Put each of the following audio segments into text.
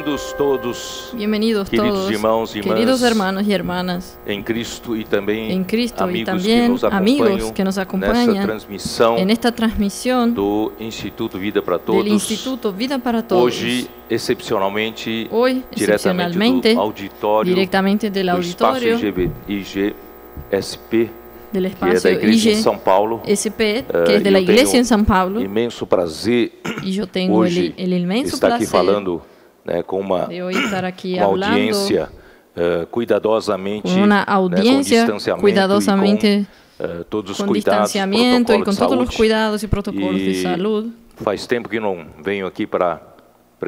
Bem-vindos todos, Bienvenidos queridos todos, irmãos e irmãs, queridos hermanos y hermanas, em Cristo e também en Cristo y amigos también amigos que que nos nos acompanham nessa acompañan transmissão en esta transmisión do Instituto Vida para del Todos. Instituto Vida para Todos. Hoje, excepcionalmente, Hoy, diretamente do auditório directamente del do Espaço auditorio IGSP, del que é da espacio Igreja em São Paulo. IGSP, que es de la iglesia en San Pablo, Imenso prazer y yo tengo hoje el inmenso estar aqui placer falando, né, com uma de hoy estar aquí uma hablando audiência cuidadosamente, con una né, com audiencia distanciamento cuidadosamente, e com todos os con cuidados, distanciamiento y protocolos con de todos los saúde. cuidados y protocolos de E salud. faz tempo que não venho aqui para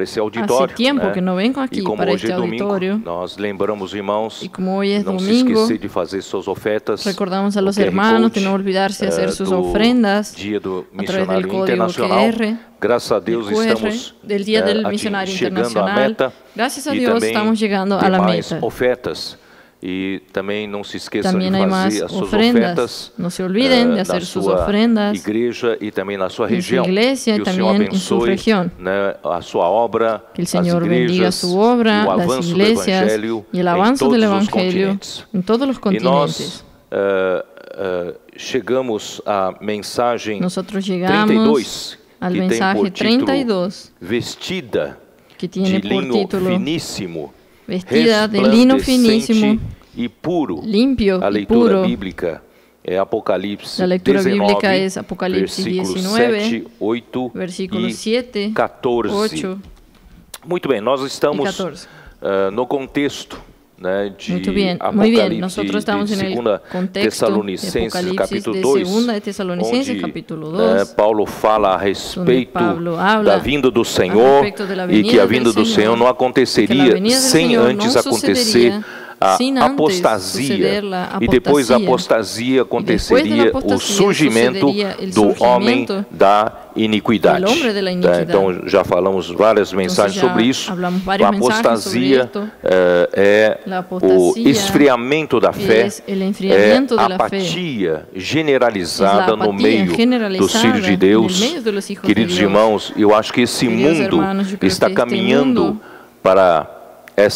esse auditório. Hace tiempo né? que no vengo aquí E como para hoje este é domingo, auditorio. nós lembramos, irmãos, Y como hoy es não se domingo, esquecer de fazer suas ofertas. recordamos a no los QR hermanos de Code, no olvidarse de hacer sus do ofrendas Dia do a través del Missionário código Internacional. QR, Graças a Deus del QR, estamos del Día del Misionario chegando à Internacional. meta. Gracias a E Dios também estamos llegando a tem la mais meta. ofertas. E também não se esqueça También de hay más fazer as suas ofrendas. ofertas No se olviden de hacer na sus sua ofrendas igreja e também na sua en su região. iglesia y Que o Senhor también en su abençoe, región. né, a sua obra, Que el as Señor bendiga igrejas, su obra, e o las avanço do iglesias Evangelho y el em avance todos del os Evangelio continentes. en todos los E continentes. nós chegamos à mensagem Nosotros llegamos 32, al que tem mensaje por título 32, Vestida que de tiene por linho título finíssimo, Vestida de lino finísimo, e puro. limpio A y leitura puro. bíblica é Apocalipse La lectura 19, bíblica es Apocalipsis versículos 19, 7, 8 versículos e 7, 14. 8 Muito bem, nós y estamos 14. no contexto, né, de Muy bien, Apocalipse nosotros estamos de en el 2 contexto de Tessalonicenses, Apocalipsis capítulo de 2, 2 Tesalonicenses, onde capítulo 2, Paulo fala a respeito Paulo habla da vinda do a Senhor respeito de la e que venida a vinda del do Senhor Senhor, não que la aconteceria venida del sem Senhor antes não acontecer sucederia a sin antes apostasia, suceder la e depois da apostasia. apostasia aconteceria o surgimento sucederia el do homem surgimento da iniquidade. del hombre de la iniquidad. Então já falamos várias mensagens já sobre isso. hablamos várias A mensagens apostasia sobre esto. é La o apostasia esfriamento da fé, es el enfriamiento é a de la fe. apatia Es generalizada la no apatía meio dos generalizada filhos de en Deus. el medio de los hijos Queridos de Dios. irmãos, eu acho que esse Queridos mundo hermanos, yo creo está que este caminhando mundo para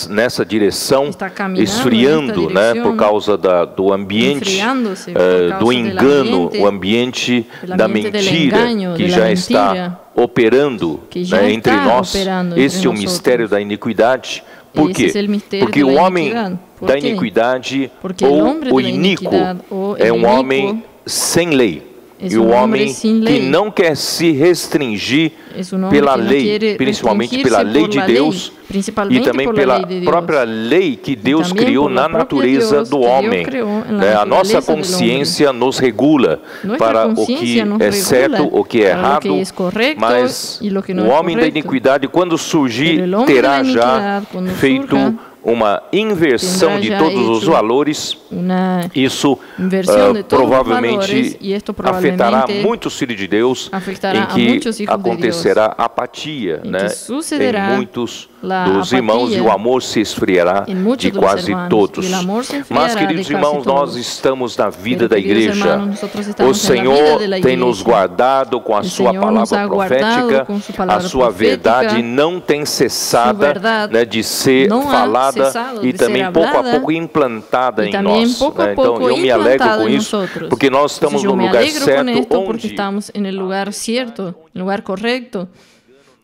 nessa direção, está caminhando esfriando, nesta né, direção, por causa do ambiente, enfriándose por causa do del engano, ambiente, o ambiente del da ambiente del mentira engaño, que de la já mentira, está operando, que já né, entre está nós. operando entre Esse é o nosotros. mistério da iniquidade. Por Esse quê? es el misterio Porque de o la homem iniquidad. ¿Por da quê? iniquidade Porque el ou hombre o de la iníquo iniquidad o é el um iniquo homem sem lei. es E un o hombre homem sin que ley. não quer se restringir Es un hombre pela que no lei, quiere principalmente restringirse pela lei por de la ley, Deus e principalmente também por la pela ley de Dios. própria lei que Deus também criou por la na própria natureza Deus do que Deus homem. criou na Né? A nossa natureza do consciência nos regula Nuestra para o que consciência nos é regula certo, o que é para lo errado, que es correcto mas y lo que no o es homem da correcto. iniquidade, quando surgir, Pero el hombre terá da já iniquidad, cuando feito surja, uma inversão tendrá de já todos os hecho valores. Una Isso inversión de todos los provavelmente valores, y esto afetará probablemente muitos filhos de Deus, afectará em a que muitos hijos de acontecerá apatia, em né, que sucederá em muitos la dos irmãos, e apatía o amor se esfriará en muchos de de los quase hermanos, todos. y el amor se enfriará Mas, de queridos casi irmãos, nós todos. estamos na vida Pero, da queridos igreja. hermanos, nosotros O estamos en la vida Senhor de la tem nos iglesia. guardado com a El sua Señor nos palavra ha guardado profética, con su a palabra sua profética, verdade não tem su cessada, verdad né, de ser não há falada cessado e de também ser pouco a hablada, pouco implantada y em también nós. poco a Né? Então poco eu me alegro implantada com en isso, nosotros. porque nós estamos Entonces, yo no me lugar alegro con certo, esto porque onde estamos en el lugar cierto, en el lugar correcto,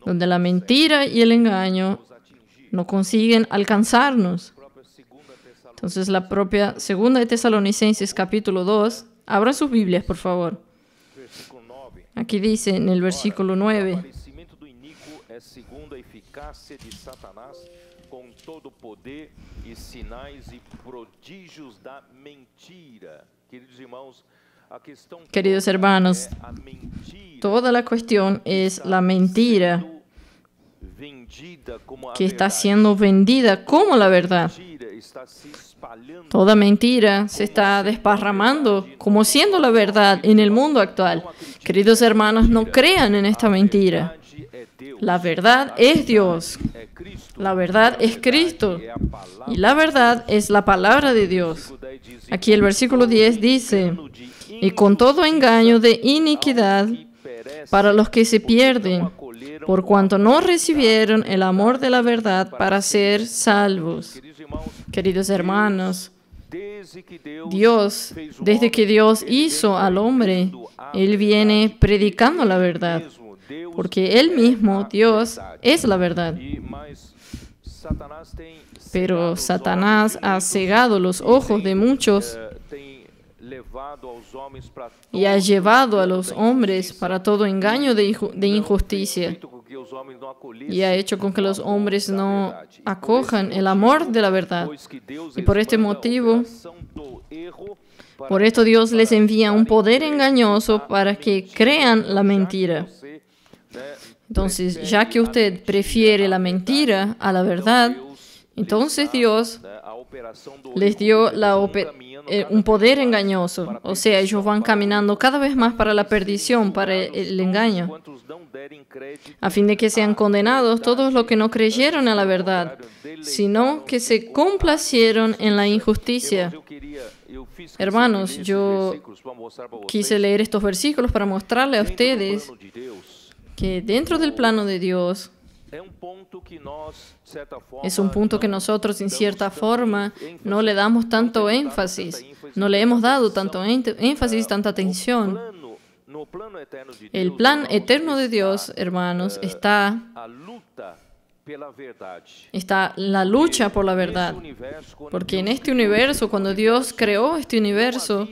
donde la mentira y el engaño no consiguen alcanzarnos. Entonces, la propia segunda de Tesalonicenses, capítulo 2, abran sus Biblias, por favor. Aquí dice en el versículo 9. aparecimento do iníquo é segundo a eficácia de Satanás, com todo o poder e sinais e prodígios da mentira. Queridos irmãos, a questão Queridos hermanos, é a mentira toda la cuestión es la mentira vendida como a que está verdade. siendo vendida como la verdad. Mentira está se espalhando Toda mentira se está desparramando como siendo la verdad en el mundo actual. Queridos hermanos, no crean en esta mentira. é Deus, La verdad es Dios. é Cristo, La verdad es Cristo. é a palavra. Y la verdad es la palabra de Dios. Aquí el versículo 10 dice, y con todo engaño de iniquidad para los que se pierden, por cuanto no recibieron el amor de la verdad para ser salvos. Queridos hermanos, Dios, desde que Dios hizo al hombre, Él viene predicando la verdad, porque Él mismo, Dios, es la verdad. Pero Satanás ha cegado los ojos de muchos y ha llevado a los hombres para todo engaño de injusticia y ha hecho con que los hombres no acojan el amor de la verdad. Y por este motivo, por esto Dios les envía un poder engañoso para que crean la mentira. Entonces, ya que usted prefiere la mentira a la verdad, entonces Dios les dio un poder engañoso. O sea, ellos van caminando cada vez más para la perdición, para el engaño, a fin de que sean condenados todos los que no creyeron a la verdad, sino que se complacieron en la injusticia. Hermanos, yo quise leer estos versículos para mostrarle a ustedes que dentro del plano de Dios es un punto que nosotros, en cierta forma, no le damos tanto énfasis, no le hemos dado tanto énfasis, tanta atención. El plan eterno de Dios, hermanos, está la lucha por la verdad. Porque en este universo, cuando Dios creó este universo,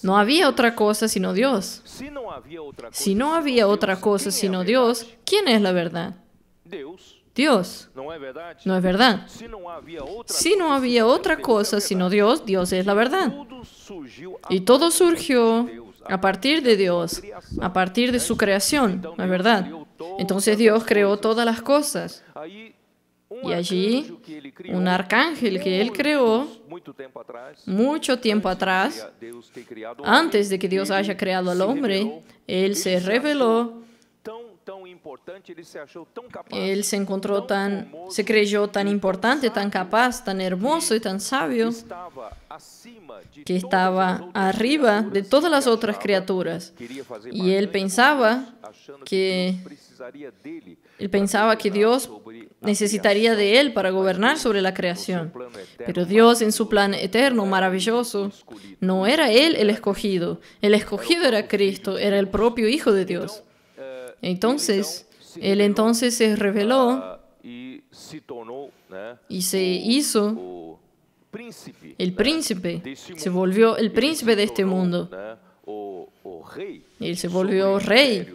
no había otra cosa sino Dios. Si no había otra cosa sino Dios, ¿quién es la verdad? Dios. ¿No es verdad? Si no había otra cosa sino Dios, Dios es la verdad. Y todo surgió a partir de Dios, a partir de su creación, ¿no es verdad? Entonces Dios creó todas las cosas. Y allí, un arcángel que Él creó mucho tiempo atrás, antes de que Dios haya creado al hombre, Él se reveló. Él se creyó tan importante, tan capaz, tan hermoso y tan sabio, que estaba arriba de todas las otras criaturas. Y él pensaba que Dios necesitaría de él para gobernar sobre la creación. Pero Dios, en su plan eterno, maravilloso, no era él el escogido. El escogido era Cristo, era el propio Hijo de Dios. Entonces, Él se reveló y se hizo el príncipe, se volvió el príncipe de este mundo. Él se volvió rey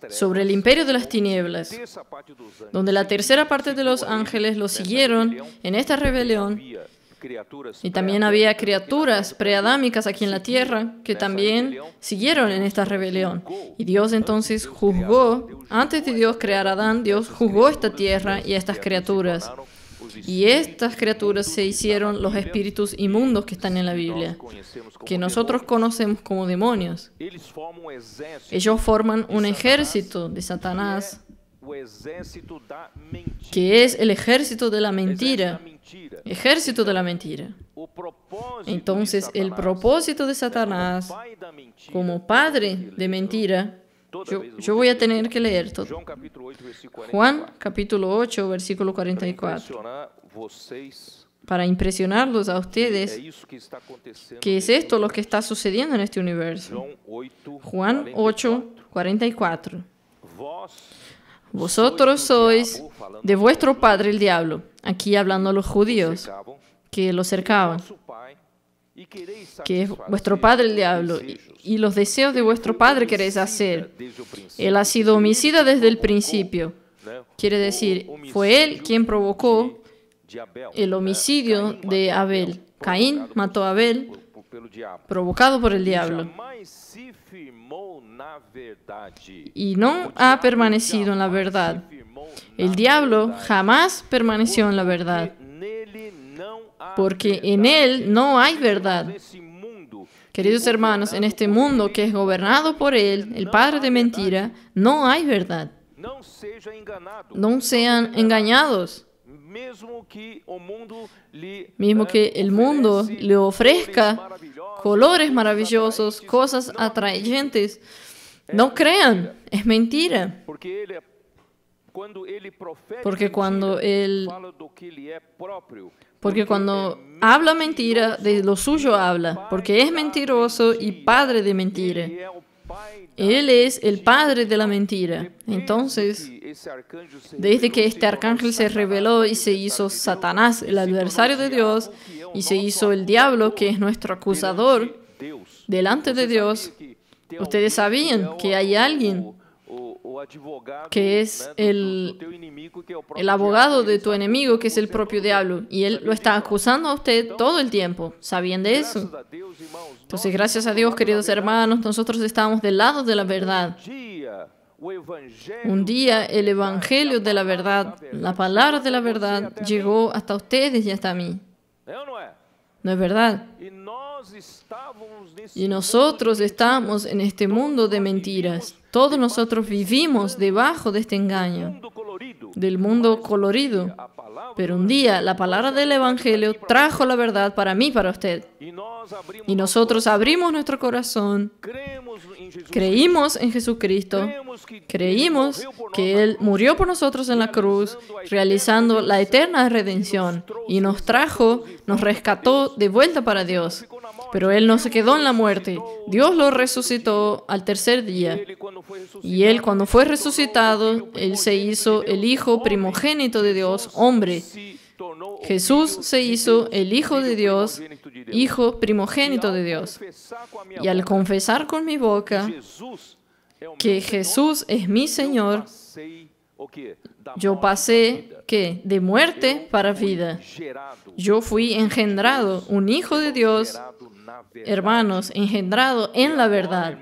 sobre el imperio de las tinieblas, donde la tercera parte de los ángeles lo siguieron en esta rebelión. Y también había criaturas preadámicas aquí en la tierra que también siguieron en esta rebelión. Y Dios entonces juzgó, antes de Dios crear a Adán, Dios juzgó esta tierra y a estas criaturas. Y estas criaturas se hicieron los espíritus inmundos que están en la Biblia, que nosotros conocemos como demonios. Ellos forman un ejército de Satanás, que es el ejército de la mentira. Ejército de la mentira. Entonces, el propósito de Satanás como padre de mentira, yo voy a tener que leer todo. Juan capítulo 8, versículo 44. Para impresionarlos a ustedes, ¿qué es esto lo que está sucediendo en este universo? Juan 8, 44. Vosotros sois de vuestro padre el diablo, aquí hablando a los judíos que lo cercaban, que es vuestro padre el diablo, y los deseos de vuestro padre queréis hacer. Él ha sido homicida desde el principio. Quiere decir, fue él quien provocó el homicidio de Abel. Caín mató a Abel, provocado por el diablo. Y no ha permanecido en la verdad. El diablo jamás permaneció en la verdad, porque en él no hay verdad. Queridos hermanos, en este mundo que es gobernado por él, el padre de mentira, no hay verdad. No sean engañados. Mismo que el mundo le ofrezca colores maravillosos, cosas atrayentes, no crean, es mentira. Porque cuando habla mentira, de lo suyo habla, porque es mentiroso y padre de mentira. Él es el padre de la mentira. Entonces, desde que este arcángel se reveló y se hizo Satanás, el adversario de Dios, y se hizo el diablo, que es nuestro acusador, delante de Dios, ustedes sabían que hay alguien que es el abogado de tu enemigo, que es el propio diablo, y él lo está acusando a usted todo el tiempo. ¿Sabían de eso? Entonces, gracias a Dios, queridos hermanos, nosotros estamos del lado de la verdad. Un día el evangelio de la verdad, la palabra de la verdad, llegó hasta ustedes y hasta mí. ¿No es verdad? Y nosotros estamos en este mundo de mentiras. Todos nosotros vivimos debajo de este engaño, del mundo colorido. Pero un día la palabra del Evangelio trajo la verdad para mí, para usted. Y nosotros abrimos nuestro corazón, creímos en Jesucristo, creímos que Él murió por nosotros en la cruz, realizando la eterna redención, y nos trajo, nos rescató de vuelta para Dios. Pero Él no se quedó en la muerte. Dios lo resucitó al tercer día. Y Él, cuando fue resucitado, Él se hizo el Hijo primogénito de Dios, hombre. Jesús se hizo el Hijo de Dios, Hijo primogénito de Dios. Y al confesar con mi boca que Jesús es mi Señor, yo pasé, ¿qué? De muerte para vida. Yo fui engendrado, un hijo de Dios, hermanos, engendrado en la verdad.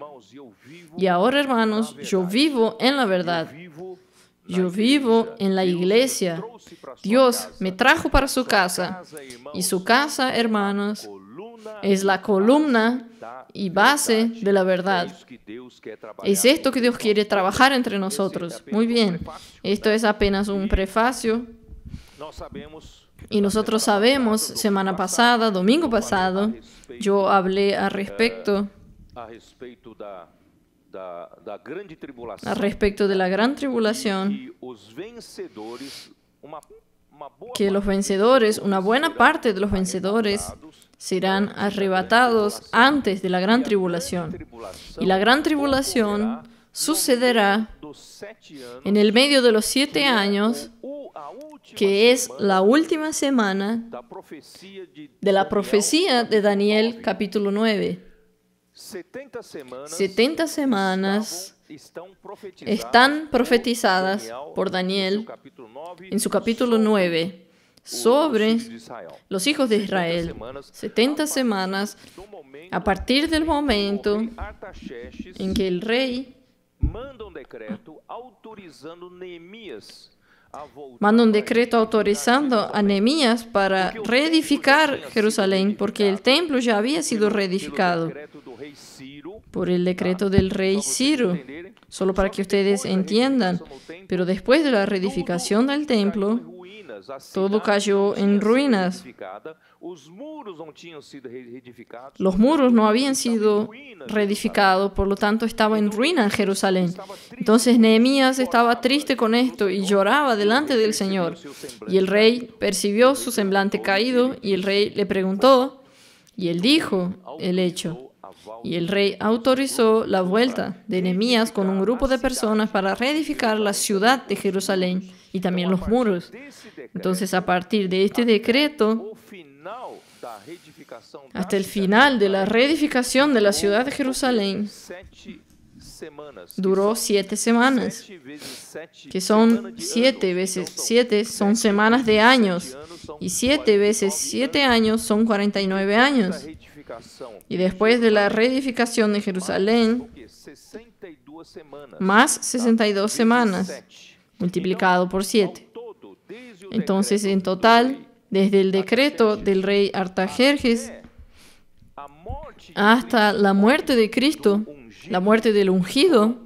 Y ahora, hermanos, yo vivo en la verdad. Yo vivo en la iglesia. Dios me trajo para su casa. Y su casa, hermanos, es la columna y base de la verdad. Es esto que Dios quiere trabajar entre nosotros. Muy bien, esto es apenas un prefacio. Y nosotros sabemos, semana pasada, domingo pasado, yo hablé al respecto de la gran tribulación, que los vencedores, una buena parte de los vencedores, serán arrebatados antes de la gran tribulación. Y la gran tribulación sucederá en el medio de los 7 años, que es la última semana de la profecía de Daniel capítulo 9. 70 semanas están profetizadas por Daniel en su capítulo 9 sobre los hijos de Israel. 70 semanas a partir del momento en que el rey manda un decreto autorizando a Nehemías para reedificar Jerusalén, porque el templo ya había sido reedificado por el decreto del rey Ciro, solo para que ustedes entiendan. Pero después de la reedificación del templo, todo cayó en ruinas. Los muros no habían sido reedificados, por lo tanto estaba en ruina Jerusalén. Entonces Nehemías estaba triste con esto y lloraba delante del Señor. Y el rey percibió su semblante caído y el rey le preguntó y él dijo el hecho. Y el rey autorizó la vuelta de Nehemías con un grupo de personas para reedificar la ciudad de Jerusalén y también los muros. Entonces, a partir de este decreto, hasta el final de la reedificación de la ciudad de Jerusalén, duró 7 semanas, que son 7 veces 7, son semanas de años, y 7 veces 7 años son 49 años. Y después de la reedificación de Jerusalén, más 62 semanas, multiplicado por 7. Entonces, en total, desde el decreto del rey Artajerjes hasta la muerte de Cristo, la muerte del ungido,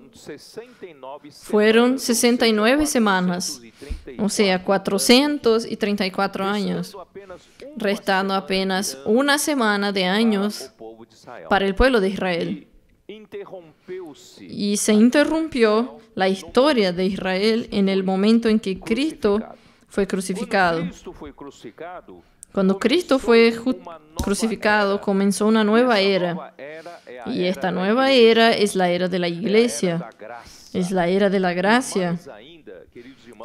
fueron 69 semanas, o sea, 434 años, restando apenas una semana de años para el pueblo de Israel. Y se interrumpió la historia de Israel en el momento en que Cristo fue crucificado. Cuando Cristo fue crucificado, comenzó una nueva era. Y esta nueva era es la era de la iglesia. Es la era de la gracia.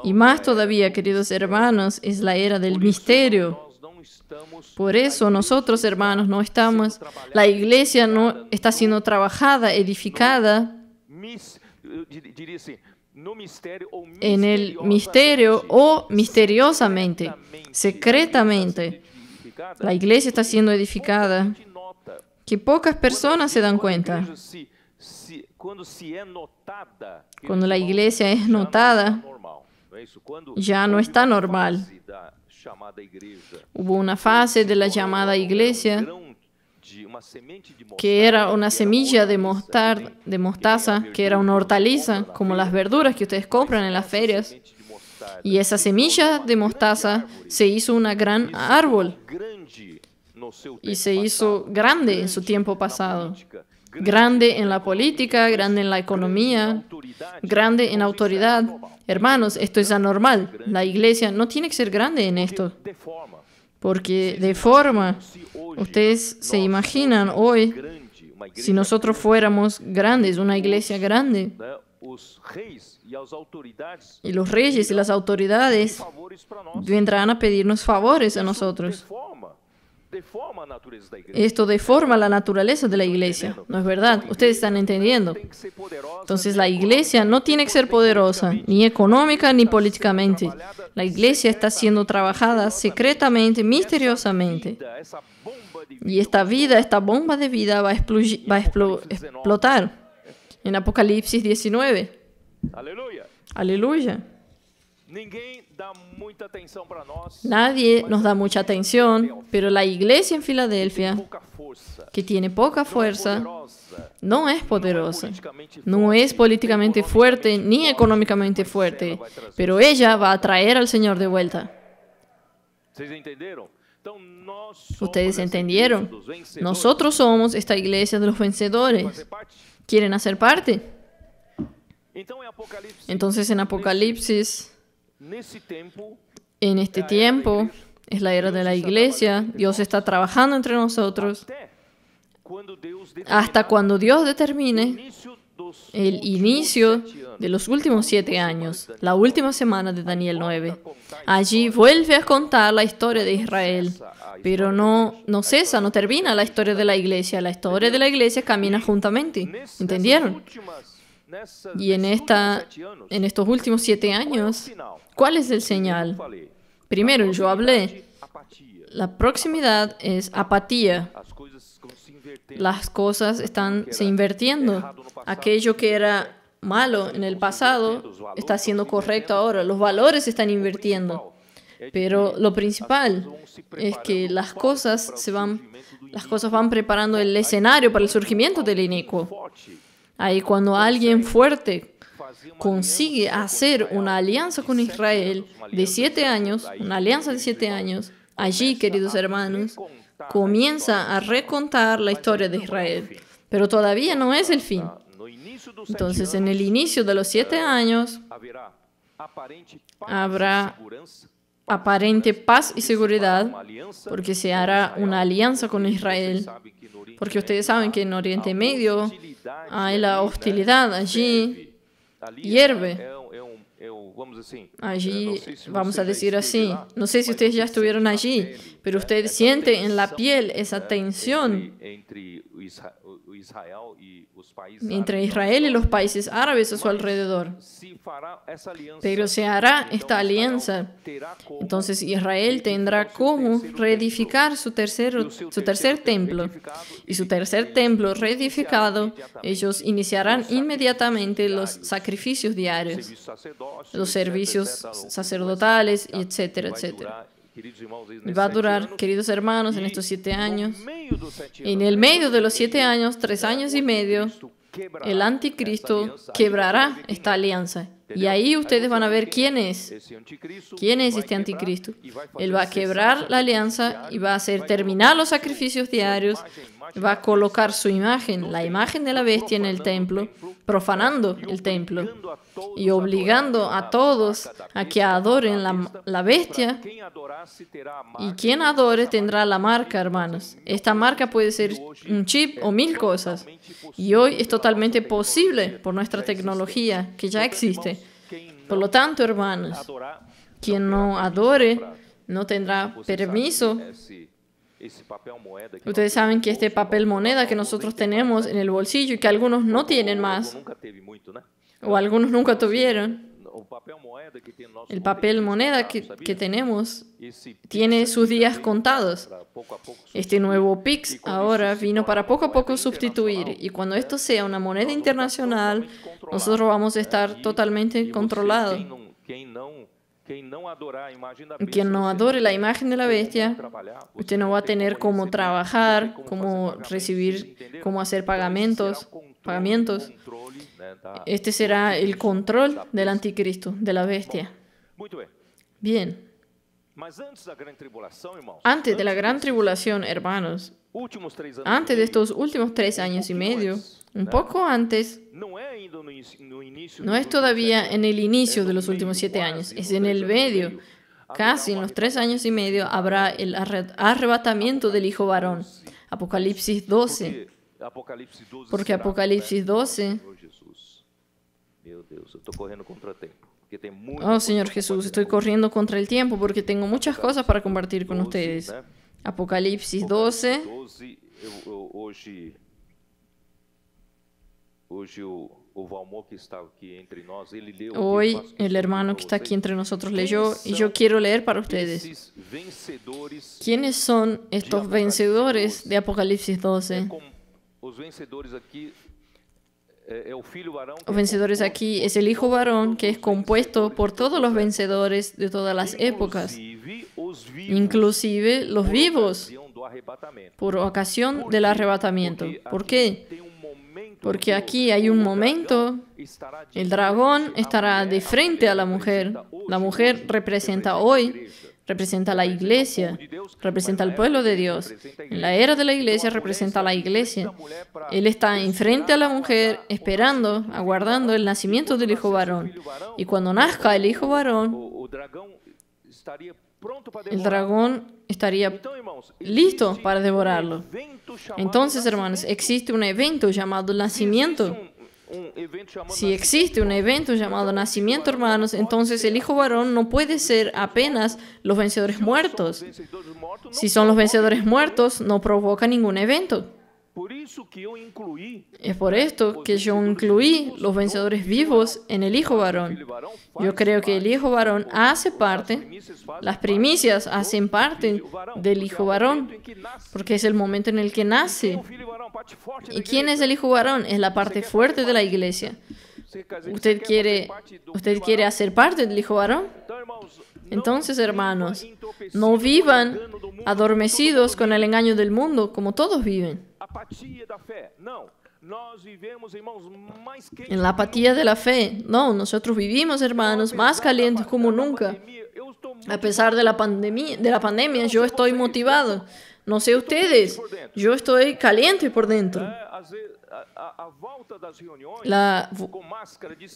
Y más todavía, queridos hermanos, es la era del misterio. Por eso nosotros, hermanos, no estamos, la iglesia no está siendo trabajada, edificada en el misterio o misteriosamente, secretamente. La iglesia está siendo edificada que pocas personas se dan cuenta. Cuando la iglesia es notada, ya no está normal. Hubo una fase de la llamada iglesia que era una semilla de mostaza, que era una hortaliza, como las verduras que ustedes compran en las ferias. Y esa semilla de mostaza se hizo un gran árbol y se hizo grande en su tiempo pasado. Grande en la política, grande en la economía, grande en autoridad. Hermanos, esto es anormal. La iglesia no tiene que ser grande en esto, porque deforma. Ustedes se imaginan hoy, si nosotros fuéramos grandes, una iglesia grande, y los reyes y las autoridades vendrán a pedirnos favores a nosotros. Esto deforma la naturaleza de la iglesia, ¿no es verdad? Ustedes están entendiendo. Entonces la iglesia no tiene que ser poderosa, ni económica ni políticamente. La iglesia está siendo trabajada secretamente, misteriosamente. Y esta vida, esta bomba de vida va a explotar en Apocalipsis 19. Aleluya. Nadie nos da mucha atención, pero la iglesia en Filadelfia, que tiene poca fuerza, no es poderosa, no es políticamente fuerte ni económicamente fuerte, pero ella va a traer al Señor de vuelta. ¿Ustedes entendieron? Nosotros somos esta iglesia de los vencedores. ¿Quieren hacer parte? Entonces en Apocalipsis, en este tiempo, es la era de la iglesia. Dios está trabajando entre nosotros hasta cuando Dios determine el inicio de los últimos 7 años, la última semana de Daniel 9. Allí vuelve a contar la historia de Israel, pero no cesa, no termina la historia de la iglesia. La historia de la iglesia camina juntamente. ¿Entendieron? Y en estos últimos 7 años, ¿cuál es el señal? Primero, yo hablé. La proximidad es apatía. Las cosas están se invirtiendo. Aquello que era malo en el pasado está siendo correcto ahora. Los valores se están invirtiendo. Pero lo principal es que las cosas van preparando el escenario para el surgimiento del inicuo. Ahí cuando alguien fuerte consigue hacer una alianza con Israel de 7 años, una alianza de 7 años, allí, queridos hermanos, comienza a recontar la historia de Israel. Pero todavía no es el fin. Entonces, en el inicio de los 7 años, habrá aparente paz y seguridad, porque se hará una alianza con Israel. Porque ustedes saben que en Oriente Medio hay la hostilidad, allí hierve. Allí, vamos a decir así, no sé si ustedes ya estuvieron allí, pero ustedes sienten en la piel esa tensión entre Israel y los países árabes a su alrededor. Pero se hará esta alianza. Entonces Israel tendrá cómo reedificar su tercer templo. Y su tercer templo reedificado, ellos iniciarán inmediatamente los sacrificios diarios, los servicios sacerdotales, etcétera, etcétera. Y va a durar, queridos hermanos, en estos 7 años. En el medio de los 7 años, 3 años y medio, el anticristo quebrará esta alianza. Y ahí ustedes van a ver quién es. ¿Quién es este anticristo? Él va a quebrar la alianza y va a hacer terminar los sacrificios diarios. Va a colocar su imagen, la imagen de la bestia en el templo, profanando el templo y obligando a todos a que adoren la bestia. Y quien adore tendrá la marca, hermanos. Esta marca puede ser un chip o 1000 cosas. Y hoy es totalmente posible por nuestra tecnología que ya existe. Por lo tanto, hermanos, quien no adore no tendrá permiso. Ustedes saben que este papel moneda que nosotros tenemos en el bolsillo y que algunos no tienen más, o algunos nunca tuvieron, el papel moneda que tenemos tiene sus días contados. Este nuevo PIX ahora vino para poco a poco sustituir, y cuando esto sea una moneda internacional, nosotros vamos a estar totalmente controlados. Quien no adore la imagen de la bestia, usted no va a tener cómo trabajar, cómo recibir, cómo hacer pagamientos. Este será el control del anticristo, de la bestia. Bien. Antes de la gran tribulación, hermanos, antes de estos últimos 3 años y medio, un poco antes, no es todavía en el inicio de los últimos 7 años, es en el medio. Casi en los 3 años y medio habrá el arrebatamiento del Hijo varón. Apocalipsis 12. Porque Apocalipsis 12... Oh, Señor Jesús, estoy corriendo contra el tiempo porque tengo muchas cosas para compartir con ustedes. Apocalipsis 12. Hoy el hermano que está aquí entre nosotros leyó y yo quiero leer para ustedes. ¿Quiénes son estos vencedores de Apocalipsis 12? Los vencedores aquí es el Hijo varón, que es compuesto por todos los vencedores de todas las épocas, inclusive los vivos, por ocasión del arrebatamiento. ¿Por qué? Porque aquí hay un momento, el dragón estará de frente a la mujer. La mujer representa hoy, representa la iglesia, representa al pueblo de Dios. En la era de la iglesia representa a la iglesia. Él está enfrente a la mujer, esperando, aguardando el nacimiento del Hijo varón. Y cuando nazca el Hijo varón, el dragón estaría listo para devorarlo. Entonces, hermanos, existe un evento llamado nacimiento. Si existe un evento llamado nacimiento, hermanos, entonces el Hijo varón no puede ser apenas los vencedores muertos. Si son los vencedores muertos, no provoca ningún evento. Es por esto que yo incluí los vencedores vivos en el Hijo varón. Yo creo que el Hijo varón hace parte, las primicias hacen parte del Hijo varón, porque es el momento en el que nace. ¿Y quién es el Hijo varón? Es la parte fuerte de la iglesia. ¿Usted quiere hacer parte del Hijo varón? Entonces, hermanos, no vivan adormecidos con el engaño del mundo, como todos viven. En la apatía de la fe. No, nosotros vivimos, hermanos, más calientes como nunca. A pesar de la pandemia, yo estoy motivado. No sé ustedes, yo estoy caliente por dentro.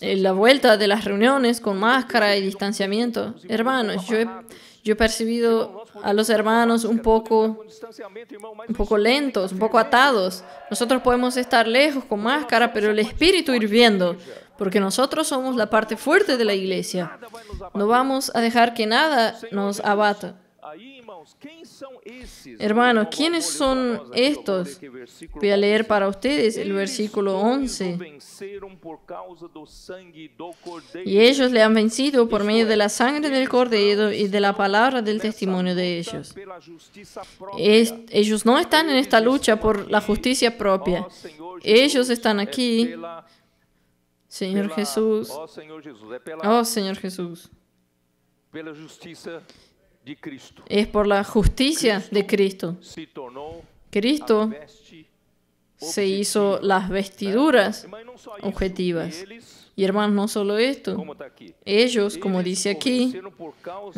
La vuelta de las reuniones con máscara y distanciamiento. Hermanos, yo he percibido a los hermanos un poco lentos, un poco atados. Nosotros podemos estar lejos con máscara, pero el espíritu hirviendo, porque nosotros somos la parte fuerte de la iglesia. No vamos a dejar que nada nos abata. Hermanos, ¿quiénes son estos? Voy a leer para ustedes el versículo 11. Y ellos le han vencido por medio de la sangre del Cordero y de la palabra del testimonio de ellos. Ellos no están en esta lucha por la justicia propia. Ellos están aquí. Señor Jesús. Oh, Señor Jesús. Es por la justicia de Cristo. Cristo se hizo las vestiduras objetivas. Y hermanos, no solo esto, ellos, como dice aquí,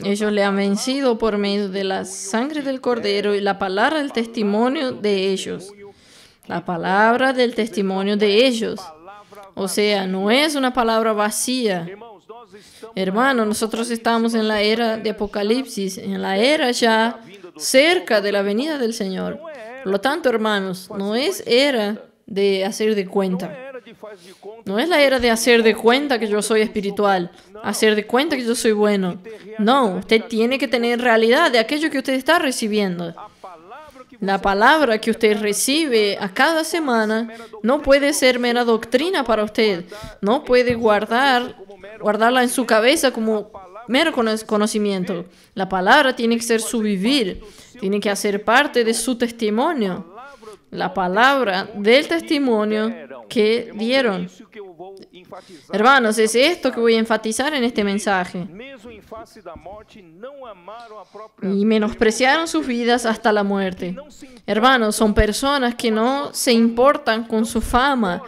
ellos le han vencido por medio de la sangre del Cordero y la palabra del testimonio de ellos. La palabra del testimonio de ellos. O sea, no es una palabra vacía. Hermanos, nosotros estamos en la era de Apocalipsis, en la era ya cerca de la venida del Señor. Por lo tanto, hermanos, no es era de hacer de cuenta. No es la era de hacer de cuenta que yo soy espiritual, hacer de cuenta que yo soy bueno. No, usted tiene que tener realidad de aquello que usted está recibiendo. La palabra que usted recibe a cada semana no puede ser mera doctrina para usted. No puede guardarla en su cabeza como mero conocimiento. La palabra tiene que ser su vivir, tiene que hacer parte de su testimonio. La palabra del testimonio que dieron. Hermanos, es esto que voy a enfatizar en este mensaje. Y menospreciaron sus vidas hasta la muerte. Hermanos, son personas que no se importan con su fama,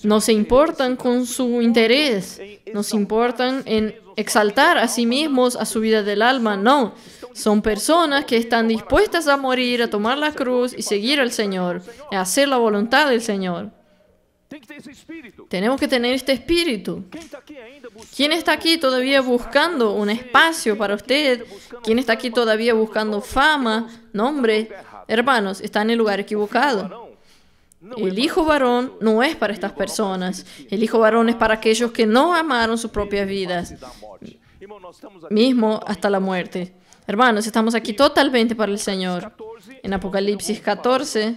no se importan con su interés, no se importan en exaltar a sí mismos, a su vida del alma, no. Son personas que están dispuestas a morir, a tomar la cruz y seguir al Señor, a hacer la voluntad del Señor. Tenemos que tener este espíritu. ¿Quién está aquí todavía buscando un espacio para usted? ¿Quién está aquí todavía buscando fama, nombre? Hermanos, está en el lugar equivocado. El hijo varón no es para estas personas. El hijo varón es para aquellos que no amaron sus propias vidas, mismo hasta la muerte. Hermanos, estamos aquí totalmente para el Señor. En Apocalipsis 14,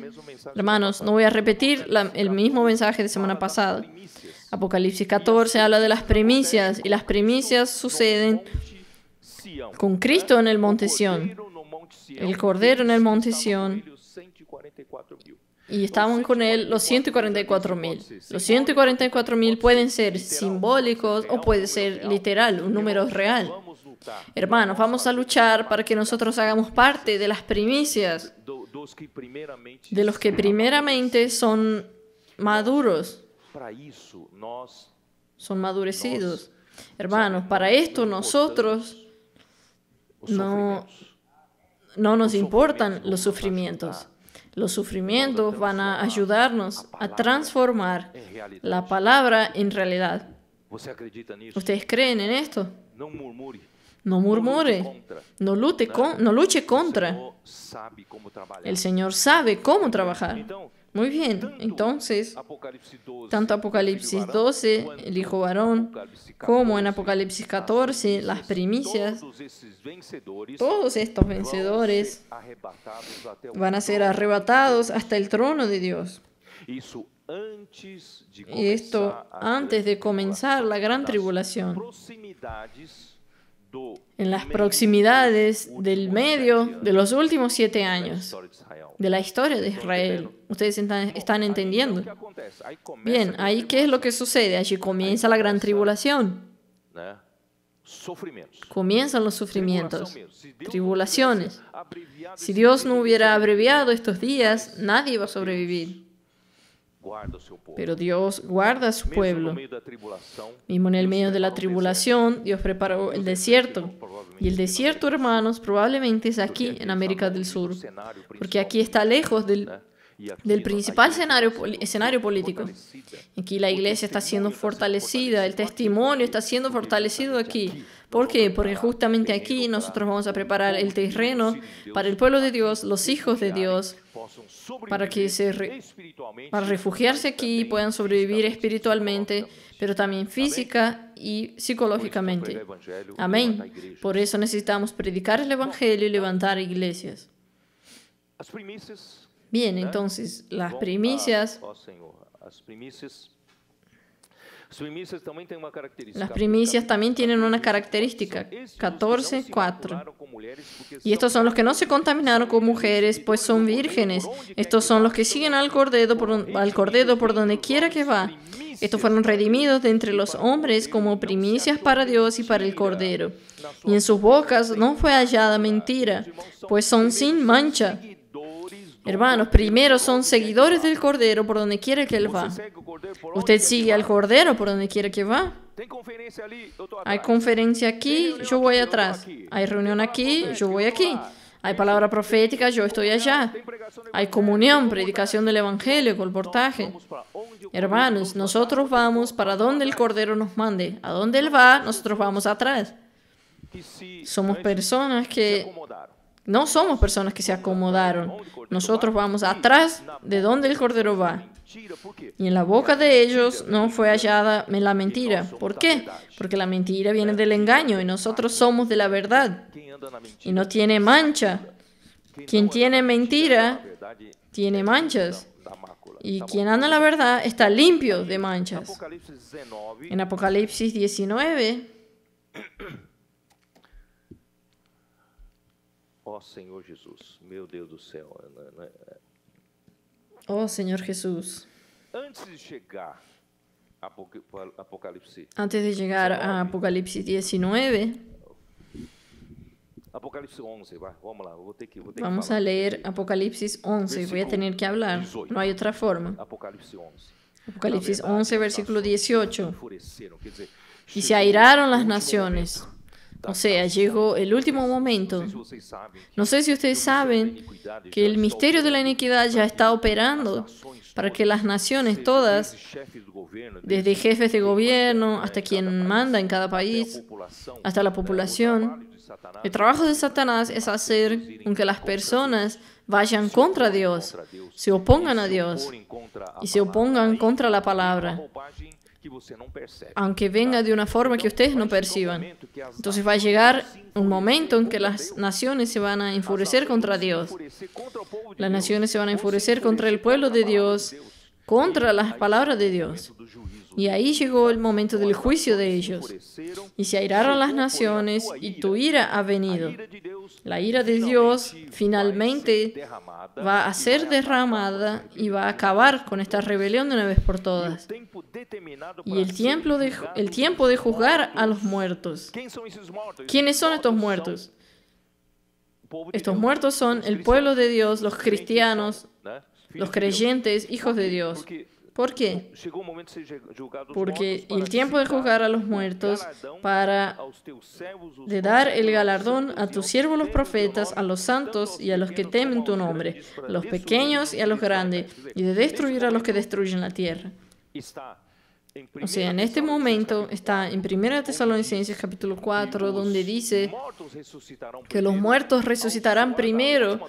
hermanos, no voy a repetir el mismo mensaje de semana pasada. Apocalipsis 14 habla de las primicias, y las primicias suceden con Cristo en el monte Sión, el Cordero en el monte Sión, y estaban con él los 144,000. Los 144,000 pueden ser simbólicos o puede ser literal, un número real. Hermanos, vamos a luchar para que nosotros hagamos parte de las primicias, de los que primeramente son maduros, son madurecidos. Hermanos, para esto nosotros no nos importan los sufrimientos. Los sufrimientos van a ayudarnos a transformar la palabra en realidad. ¿Ustedes creen en esto? No murmure, no luche contra. El Señor sabe cómo trabajar. Muy bien, entonces, tanto Apocalipsis 12, el hijo varón, como en Apocalipsis 14, las primicias, todos estos vencedores van a ser arrebatados hasta el trono de Dios. Y esto antes de comenzar la gran tribulación. En las proximidades del medio de los últimos 7 años de la historia de Israel. ¿Ustedes están entendiendo? Bien, ahí ¿qué es lo que sucede? Allí comienza la gran tribulación. Comienzan los sufrimientos, tribulaciones. Si Dios no hubiera abreviado estos días, nadie iba a sobrevivir. Pero Dios guarda a su pueblo. Mismo en el medio de la tribulación, Dios preparó el desierto. Y el desierto, hermanos, probablemente es aquí, en América del Sur. Porque aquí está lejos del principal escenario político. Aquí la iglesia está siendo fortalecida, el testimonio está siendo fortalecido aquí. ¿Por qué? Porque justamente aquí nosotros vamos a preparar el terreno para el pueblo de Dios, los hijos de Dios, para que para refugiarse aquí y puedan sobrevivir espiritualmente, pero también física y psicológicamente. Amén. Por eso necesitamos predicar el Evangelio y levantar iglesias. Bien, entonces, las primicias también tienen una característica, 14:4. Y estos son los que no se contaminaron con mujeres, pues son vírgenes. Estos son los que siguen al Cordero por donde quiera que va. Estos fueron redimidos de entre los hombres como primicias para Dios y para el Cordero. Y en sus bocas no fue hallada mentira, pues son sin mancha. Hermanos, primero son seguidores del Cordero por donde quiera que Él va. Usted sigue al Cordero por donde quiera que va. Hay conferencia aquí, yo voy atrás. Hay reunión aquí, yo voy aquí. Hay palabra profética, yo estoy allá. Hay comunión, predicación del Evangelio, colportaje. Hermanos, nosotros vamos para donde el Cordero nos mande. A donde Él va, nosotros vamos atrás. Somos personas que... No somos personas que se acomodaron. Nosotros vamos atrás de donde el Cordero va. Y en la boca de ellos no fue hallada la mentira. ¿Por qué? Porque la mentira viene del engaño y nosotros somos de la verdad. Y no tiene mancha. Quien tiene mentira tiene manchas. Y quien anda en la verdad está limpio de manchas. En Apocalipsis 19... Oh Señor Jesús, meu Deus do céu. Oh Señor Jesús. Antes de llegar a Apocalipsis 19, Apocalipsis 11, vamos lá, vamos a leer Apocalipsis 11. Voy a tener que hablar, no hay otra forma. Apocalipsis 11, versículo 18. Y se airaron las naciones. O sea, llegó el último momento. No sé si ustedes saben que el misterio de la iniquidad ya está operando para que las naciones todas, desde jefes de gobierno hasta quien manda en cada país, hasta la población, el trabajo de Satanás es hacer con que las personas vayan contra Dios, se opongan a Dios y se opongan contra la palabra, aunque venga de una forma que ustedes no perciban. Entonces va a llegar un momento en que las naciones se van a enfurecer contra Dios. Las naciones se van a enfurecer contra el pueblo de Dios, contra las palabras de Dios. Y ahí llegó el momento del juicio de ellos. Y se airaron las naciones y tu ira ha venido. La ira de Dios finalmente va a ser derramada y va a acabar con esta rebelión de una vez por todas. Y el tiempo de juzgar a los muertos. ¿Quiénes son estos muertos? Estos muertos son el pueblo de Dios, los cristianos, los creyentes, hijos de Dios. ¿Por qué? Porque el tiempo de juzgar a los muertos para de dar el galardón a tus siervos los profetas, a los santos y a los que temen tu nombre, a los pequeños y a los grandes, y de destruir a los que destruyen la tierra. O sea, en este momento está en 1 Tesalonicenses capítulo 4, donde dice que los muertos resucitarán primero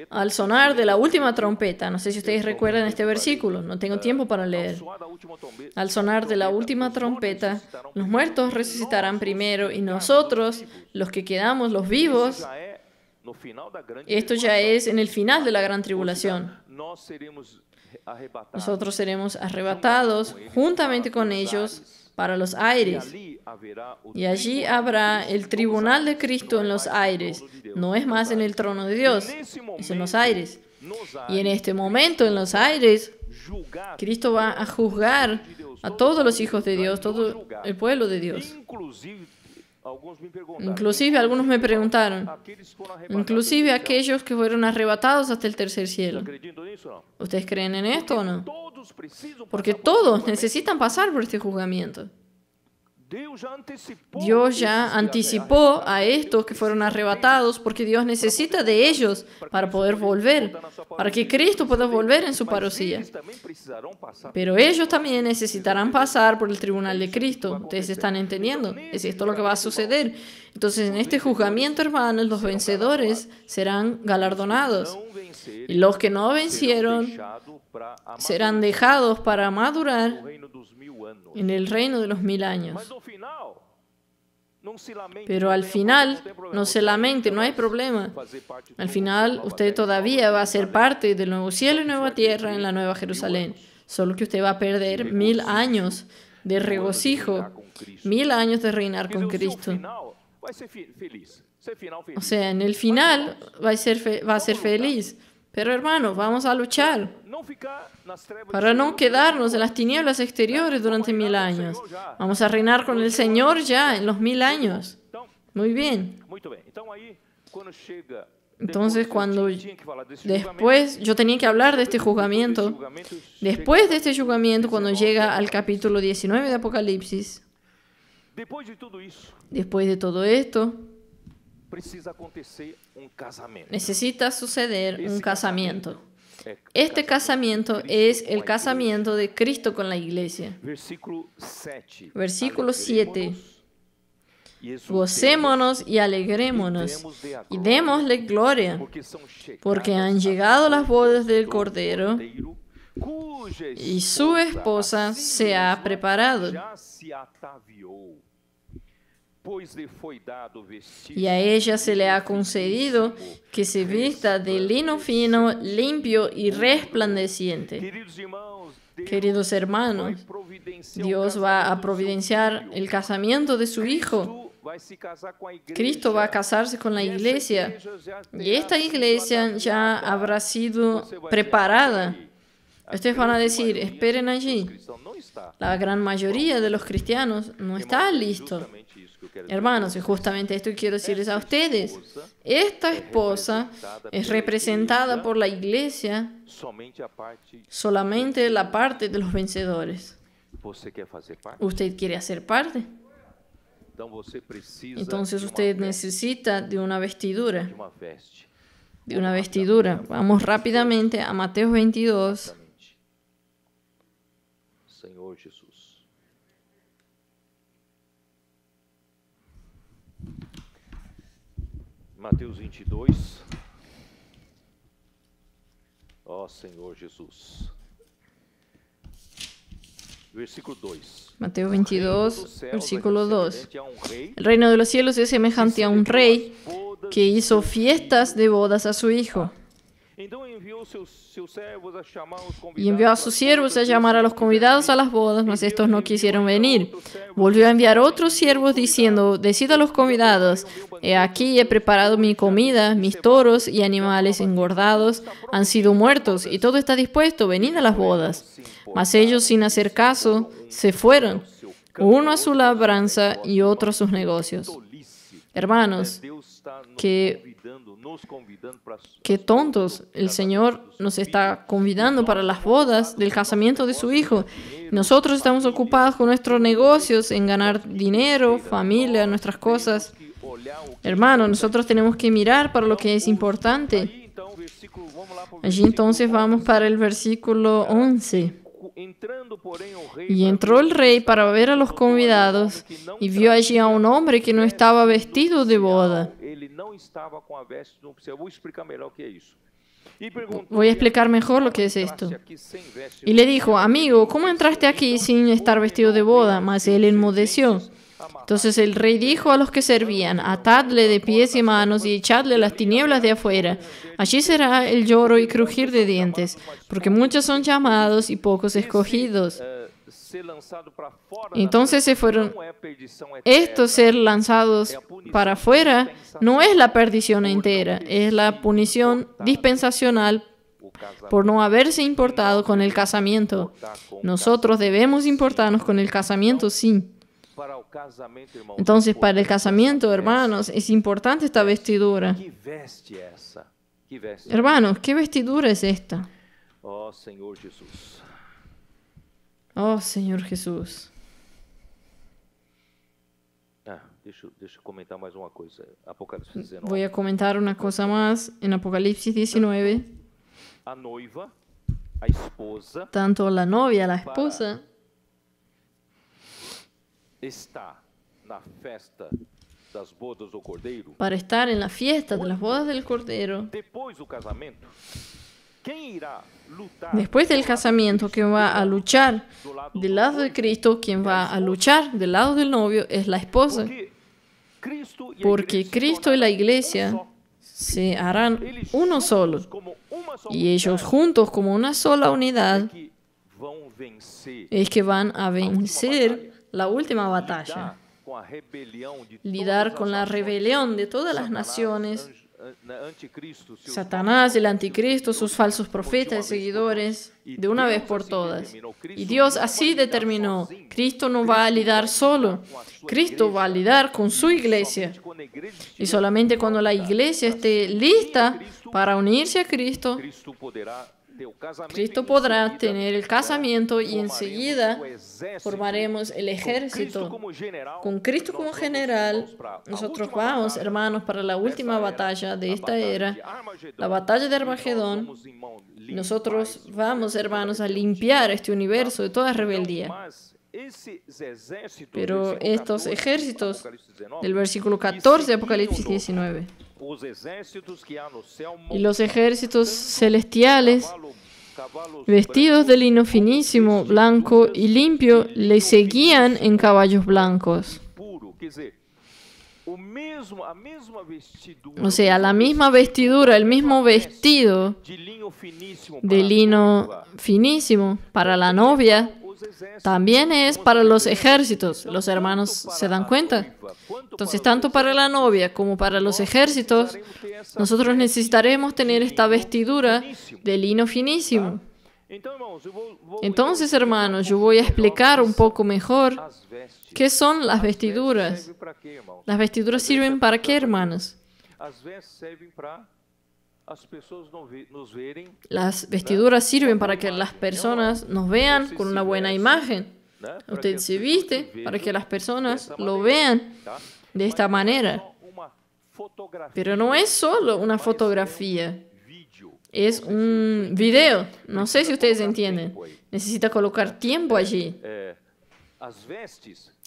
al sonar de la última trompeta. No sé si ustedes recuerdan este versículo, no tengo tiempo para leer. Al sonar de la última trompeta, los muertos resucitarán primero y nosotros, los que quedamos, los vivos, esto ya es en el final de la gran tribulación. Nosotros seremos arrebatados juntamente con ellos para los aires. Y allí habrá el tribunal de Cristo en los aires. No es más en el trono de Dios, es en los aires. Y en este momento, en los aires, Cristo va a juzgar a todos los hijos de Dios, todo el pueblo de Dios. Inclusive algunos me preguntaron, inclusive aquellos que fueron arrebatados hasta el tercer cielo. ¿Ustedes creen en esto o no? Porque todos necesitan pasar por este juzgamiento. Dios ya anticipó a estos que fueron arrebatados porque Dios necesita de ellos para poder volver, para que Cristo pueda volver en su parucía. Pero ellos también necesitarán pasar por el tribunal de Cristo. ¿Ustedes están entendiendo? Es esto lo que va a suceder. Entonces, en este juzgamiento, hermanos, los vencedores serán galardonados. Y los que no vencieron serán dejados para madurar en el reino de los 1000 años. Pero al final, no se lamente, no hay problema. Al final, usted todavía va a ser parte del nuevo cielo y nueva tierra en la nueva Jerusalén. Solo que usted va a perder 1000 años de regocijo, 1000 años de reinar con Cristo. O sea, en el final va a ser feliz. Pero hermanos, vamos a luchar para no quedarnos en las tinieblas exteriores durante 1000 años. Vamos a reinar con el Señor ya en los 1000 años. Muy bien. Entonces, cuando después yo tenía que hablar de este juzgamiento, después de este juzgamiento, cuando llega al capítulo 19 de Apocalipsis, después de todo esto, necesita suceder un casamiento. Este casamiento es el casamiento de Cristo con la iglesia. Versículo 7. Gocémonos y alegrémonos y démosle gloria, porque han llegado las bodas del Cordero y su esposa se ha preparado. Y a ella se le ha concedido que se vista de lino fino, limpio y resplandeciente. Queridos hermanos, Dios va a providenciar el casamiento de su Hijo. Cristo va a casarse con la iglesia. Y esta iglesia ya habrá sido preparada. Ustedes van a decir, esperen allí. La gran mayoría de los cristianos no está listo. Hermanos, y justamente esto quiero decirles a ustedes. Esta esposa es representada por la iglesia, solamente la parte de los vencedores. ¿Usted quiere hacer parte? Entonces usted necesita de una vestidura. De una vestidura. Vamos rápidamente a Mateo 22. Señor Jesús. Mateus 22. Ó Senhor Jesus. Versículo 2. Mateo 22, versículo 2. El reino de los cielos es semejante a un rey que hizo fiestas de bodas a su hijo. Y envió a sus siervos a llamar a los convidados a las bodas, mas estos no quisieron venir. Volvió a enviar otros siervos diciendo, decid a los convidados, he aquí he preparado mi comida, mis toros y animales engordados han sido muertos, y todo está dispuesto, venid a las bodas. Mas ellos, sin hacer caso, se fueron, uno a su labranza y otro a sus negocios. Hermanos, qué tontos. El Señor nos está convidando para las bodas del casamiento de su Hijo. Nosotros estamos ocupados con nuestros negocios, en ganar dinero, familia, nuestras cosas. Hermanos, nosotros tenemos que mirar para lo que es importante. Allí entonces vamos para el versículo 11. Y entró el rey para ver a los convidados y vio allí a un hombre que no estaba vestido de boda. Voy a explicar mejor lo que es esto. Y le dijo, amigo, ¿cómo entraste aquí sin estar vestido de boda? Mas él enmudeció. Entonces el rey dijo a los que servían, atadle de pies y manos y echadle a las tinieblas de afuera. Allí será el lloro y crujir de dientes, porque muchos son llamados y pocos escogidos. Entonces se fueron. Estos ser lanzados para afuera no es la perdición entera, es la punición dispensacional por no haberse importado con el casamiento. Nosotros debemos importarnos con el casamiento, sí. Entonces, para el casamiento, hermanos, es importante esta vestidura. Hermanos, ¿qué vestidura es esta? Oh, Señor Jesús. Oh, Señor Jesús. Deixa eu comentar mais uma coisa. Apocalipse 19. Voy a comentar una cosa más en Apocalipsis 19. A noiva, a esposa, tanto la novia, la esposa, está na festa das bodas do Cordeiro. Para estar en la fiesta de las bodas del Cordero. Depois do casamento, quem irá lutar? Después del casamiento, quien va a luchar del lado de Cristo, quien va a luchar del lado del novio es la esposa. Porque Cristo y la iglesia se harán uno solo. Y ellos juntos como una sola unidad es que van a vencer la última batalla. Lidiar con la rebelión de todas las naciones. Satanás, el anticristo, sus falsos profetas y seguidores, de una vez por todas. Y Dios así determinó. Cristo no va a lidiar solo. Cristo va a lidiar con su iglesia. Y solamente cuando la iglesia esté lista para unirse a Cristo, Cristo podrá tener el casamiento y enseguida formaremos el ejército. Con Cristo como general, nosotros vamos, hermanos, para la última batalla de esta era, la batalla de Armagedón. Nosotros vamos, hermanos, a limpiar este universo de toda rebeldía. Pero estos ejércitos del versículo 14 de Apocalipsis 19 y los ejércitos celestiales vestidos de lino finísimo, blanco y limpio, le seguían en caballos blancos. O sea, la misma vestidura, el mismo vestido de lino finísimo para la novia también es para los ejércitos. Los hermanos se dan cuenta. Entonces, tanto para la novia como para los ejércitos, nosotros necesitaremos tener esta vestidura de lino finísimo. Entonces, hermanos, yo voy a explicar un poco mejor qué son las vestiduras. ¿Las vestiduras sirven para qué, hermanos? Las vestiduras sirven para que las personas nos vean con una buena imagen. Usted se viste para que las personas lo vean de esta manera. Pero no es solo una fotografía, es un video. No sé si ustedes entienden. Necesita colocar tiempo allí.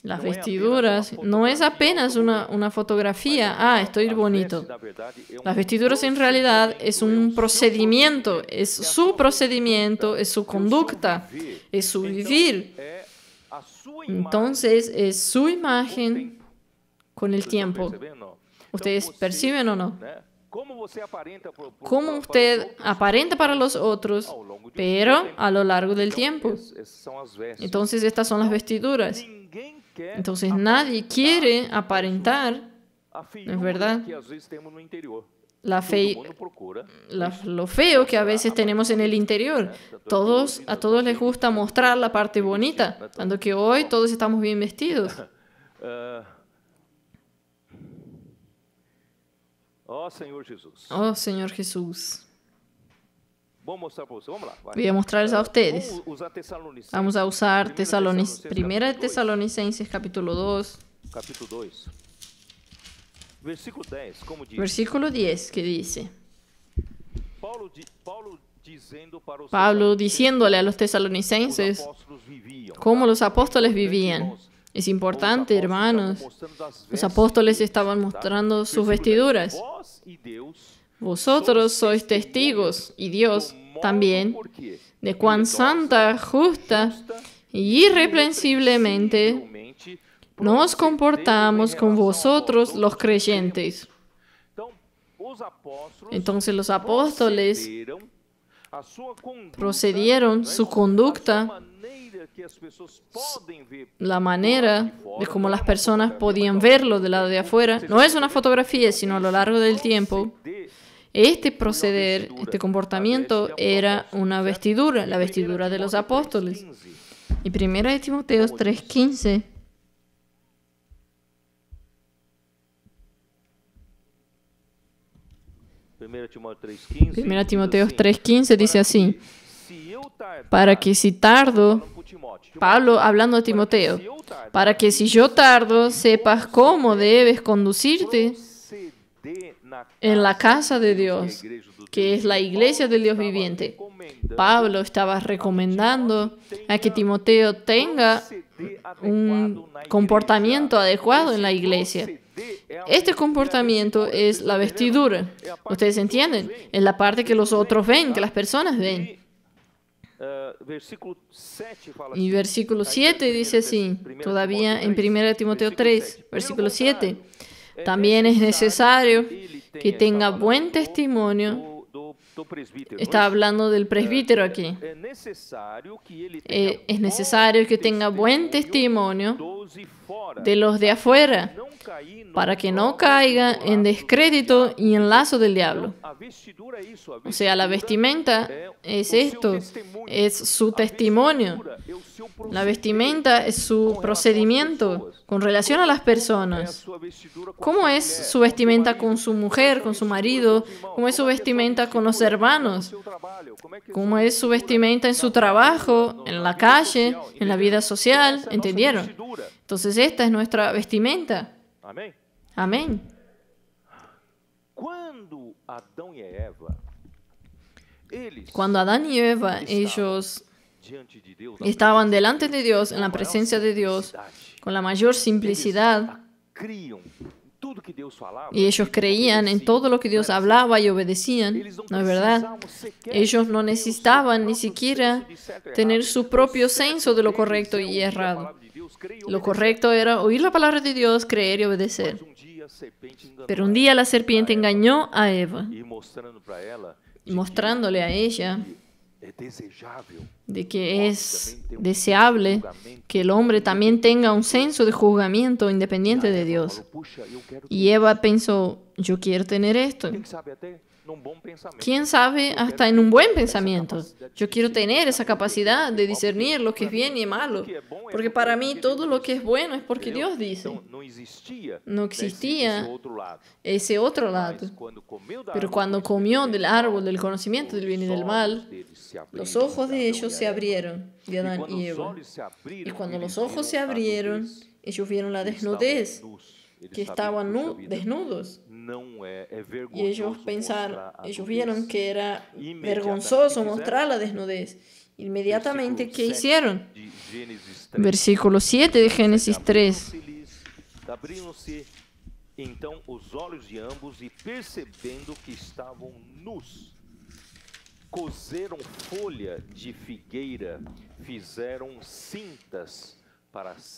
Las vestiduras no es apenas una fotografía. Ah, estoy bonito. Las vestiduras en realidad es un procedimiento, es su conducta, es su vivir. Entonces es su imagen con el tiempo. ¿Ustedes perciben o no? Cómo usted aparenta para los otros, pero a lo largo del tiempo. Entonces estas son las vestiduras. Entonces nadie quiere aparentar, ¿no es verdad? Lo feo que a veces tenemos en el interior. A todos les gusta mostrar la parte bonita, tanto que hoy todos estamos bien vestidos. Oh, Señor Jesús. Voy a mostrarles a ustedes. Vamos a usar Primera de Tesalonicenses, capítulo 2. Versículo 10, que dice: Pablo diciéndole a los tesalonicenses cómo los apóstoles vivían. Es importante, hermanos. Los apóstoles estaban mostrando sus vestiduras. Vosotros sois testigos, y Dios también, de cuán santa, justa y irreprensiblemente nos comportamos con vosotros los creyentes. Entonces los apóstoles procedieron su conducta, la manera de cómo las personas podían verlo del lado de afuera. No es una fotografía, sino a lo largo del tiempo. Este proceder, este comportamiento era una vestidura, la vestidura de los apóstoles. Y 1 Timoteo 3:15. Primera Timoteo 3:15 dice así: para que si tardo, Pablo hablando a Timoteo, para que si yo tardo, sepas cómo debes conducirte en la casa de Dios, que es la iglesia del Dios viviente. Pablo estaba recomendando a que Timoteo tenga un comportamiento adecuado en la iglesia. Este comportamiento es la vestidura. ¿Ustedes entienden? Es la parte que los otros ven, que las personas ven. Y versículo 7 dice así, todavía en 1 Timoteo 3, versículo 7. También es necesario que tenga buen testimonio. Está hablando del presbítero aquí. Es necesario que tenga buen testimonio de los de afuera, para que no caiga en descrédito y en lazo del diablo. O sea, la vestimenta es esto, es su testimonio. La vestimenta es su procedimiento con relación a las personas. ¿Cómo es su vestimenta con su mujer, con su marido? ¿Cómo es su vestimenta con los hermanos? ¿Cómo es su vestimenta en su trabajo, en la calle, en la vida social? ¿Entendieron? Entonces esta es nuestra vestimenta. Amén. Cuando Adán y Eva, ellos estaban delante de Dios, en la presencia de Dios, con la mayor simplicidad, y ellos creían en todo lo que Dios hablaba y obedecían, ¿no es verdad? Ellos no necesitaban ni siquiera tener su propio senso de lo correcto y errado. Lo correcto era oír la palabra de Dios, creer y obedecer. Pero un día la serpiente engañó a Eva, mostrándole a ella de que es deseable que el hombre también tenga un senso de juzgamiento independiente de Dios. Y Eva pensó, yo quiero tener esto. ¿Quién sabe? Hasta en un buen pensamiento. Yo quiero tener esa capacidad de discernir lo que es bien y malo. Porque para mí todo lo que es bueno es porque Dios dice. No existía ese otro lado. Pero cuando comió del árbol del conocimiento del bien y del mal, los ojos de ellos se abrieron, de Adán y Eva. Y cuando los ojos se abrieron, ellos vieron la desnudez, que estaban desnudos. Y ellos vieron que era vergonzoso mostrar la desnudez. Inmediatamente, ¿qué hicieron? Versículo 7 de Génesis 3. Abriram-se então os olhos de ambos e percebendo que estavam nus, cozeram folha de figueira, fizeram cintas.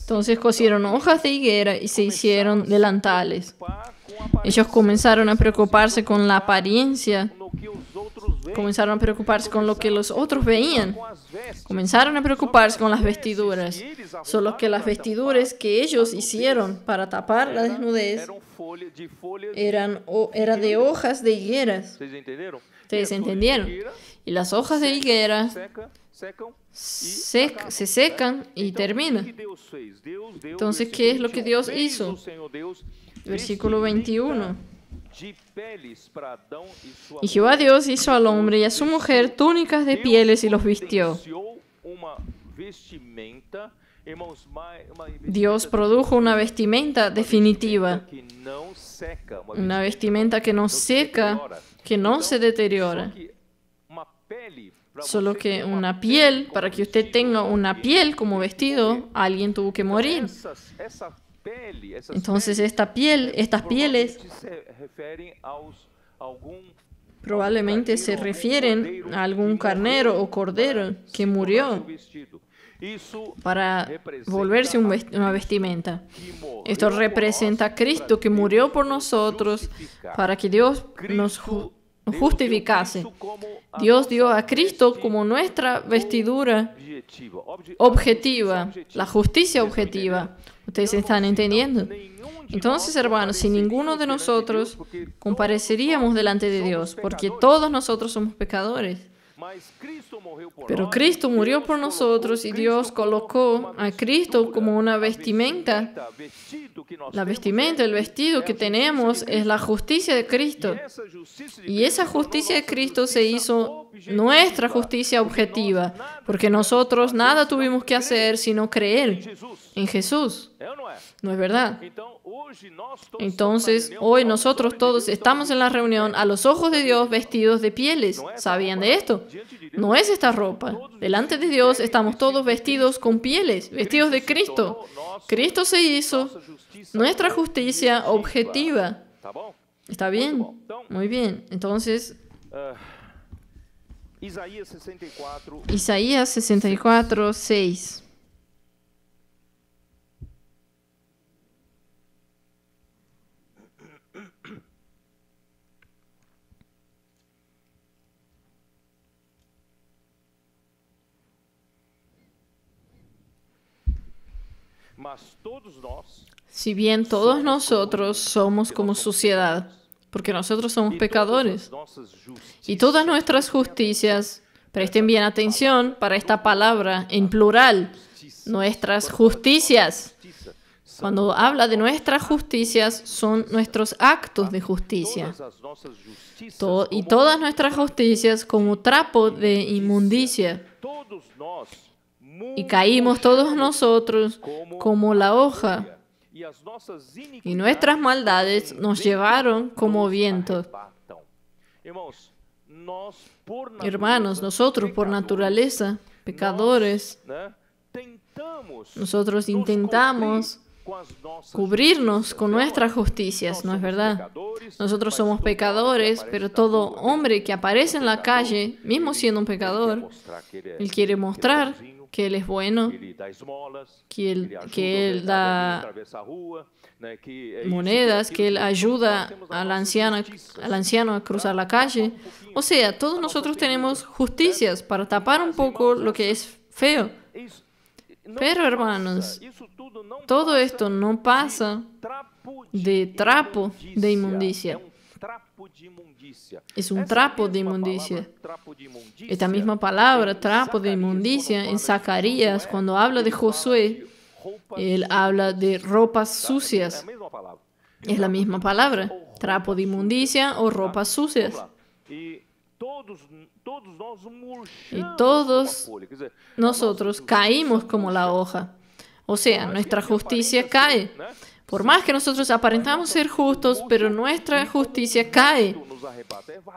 Entonces cosieron hojas de higuera y se hicieron delantales. Ellos comenzaron a preocuparse con la apariencia, comenzaron a preocuparse con lo que los otros veían, comenzaron a preocuparse con las vestiduras, solo que las vestiduras que ellos hicieron para tapar la desnudez era de hojas de higueras. ¿Ustedes entendieron? Y las hojas de higuera se secan y terminan. Entonces, ¿qué es lo que Dios hizo? Versículo 21. Y Jehová Dios hizo al hombre y a su mujer túnicas de pieles y los vistió. Dios produjo una vestimenta definitiva, una vestimenta que no seca, que no se deteriora. Solo que una piel, para que usted tenga una piel como vestido, alguien tuvo que morir. Entonces estas pieles probablemente se refieren a algún carnero o cordero que murió para volverse una vestimenta. Esto representa a Cristo que murió por nosotros para que Dios nos justificase. Dios dio a Cristo como nuestra vestidura objetiva, la justicia objetiva. ¿Ustedes están entendiendo? Entonces, hermanos, si ninguno de nosotros compareceríamos delante de Dios, porque todos nosotros somos pecadores. Pero Cristo murió por nosotros y Dios colocó a Cristo como una vestimenta. La vestimenta, el vestido que tenemos es la justicia de Cristo. Y esa justicia de Cristo se hizo nuestra justicia objetiva, porque nosotros nada tuvimos que hacer sino creer en Jesús. ¿No es verdad? Entonces, hoy nosotros todos estamos en la reunión a los ojos de Dios vestidos de pieles. ¿Sabían de esto? No es esta ropa. Delante de Dios estamos todos vestidos con pieles, vestidos de Cristo. Cristo se hizo nuestra justicia objetiva. ¿Está bien? Muy bien. Entonces, Isaías 64, 6. Si bien todos nosotros somos como suciedad, porque nosotros somos pecadores, y todas nuestras justicias Presten bien atención para esta palabra en plural, nuestras justicias. Cuando habla de nuestras justicias, son nuestros actos de justicia. Y todas nuestras justicias como trapo de inmundicia. Y caímos todos nosotros como la hoja. Y nuestras maldades nos llevaron como viento. Hermanos, nosotros por naturaleza, pecadores, nosotros intentamos cubrirnos con nuestras justicias, ¿no es verdad? Nosotros somos pecadores, pero todo hombre que aparece en la calle, mismo siendo un pecador, él quiere mostrar que él es bueno, que él da monedas, que él ayuda al anciano a cruzar la calle. O sea, todos nosotros tenemos justicias para tapar un poco lo que es feo. Pero, hermanos, todo esto no pasa de trapo de inmundicia. Es un trapo de inmundicia. Esta misma palabra, trapo de inmundicia, en Zacarías, cuando habla de Josué, él habla de ropas sucias. Es la misma palabra, trapo de inmundicia o ropas sucias. Y todos nosotros caímos como la hoja. O sea, nuestra justicia cae. Por más que nosotros aparentamos ser justos, pero nuestra justicia cae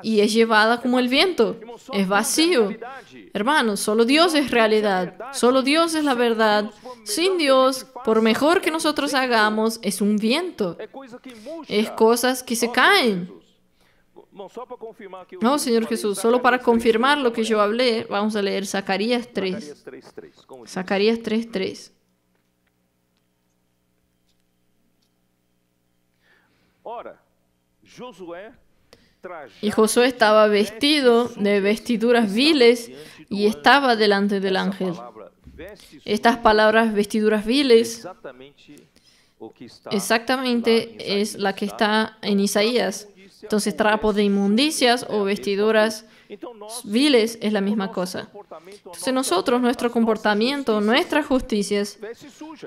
y es llevada como el viento. Es vacío. Hermanos, solo Dios es realidad. Solo Dios es la verdad. Sin Dios, por mejor que nosotros hagamos, es un viento. Es cosas que se caen. No, Señor Jesús, solo para confirmar lo que yo hablé, vamos a leer Zacarías 3. Zacarías 3:3. Y Josué estaba vestido de vestiduras viles y estaba delante del ángel. Estas palabras, vestiduras viles, exactamente es la que está en Isaías. Entonces, trapo de inmundicias o vestiduras viles es la misma cosa. Entonces, nosotros, nuestro comportamiento, nuestras justicias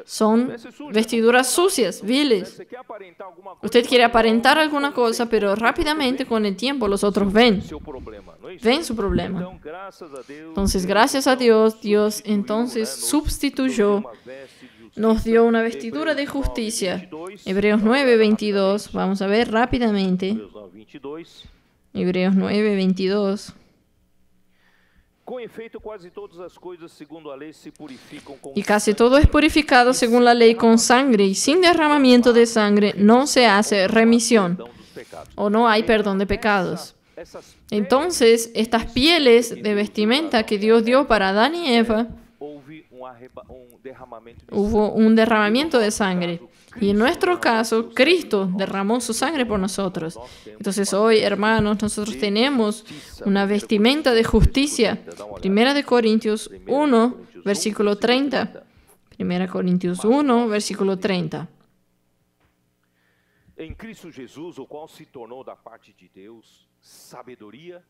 son vestiduras sucias, viles. Usted quiere aparentar alguna cosa, pero rápidamente con el tiempo los otros ven su problema. Entonces, gracias a Dios, Dios entonces sustituyó, nos dio una vestidura de justicia. Hebreos 9:22, vamos a ver rápidamente. Hebreos 9:22. Y casi todo es purificado según la ley con sangre, y sin derramamiento de sangre no se hace remisión, o no hay perdón de pecados. Entonces, estas pieles de vestimenta que Dios dio para Adán y Eva, hubo un derramamiento de sangre. Y en nuestro caso, Cristo derramó su sangre por nosotros. Entonces hoy, hermanos, nosotros tenemos una vestimenta de justicia. 1 Corintios 1, versículo 30. 1 Corintios 1, versículo 30. Em Cristo Jesus, o qual se tornou da parte de Deus sabedoria.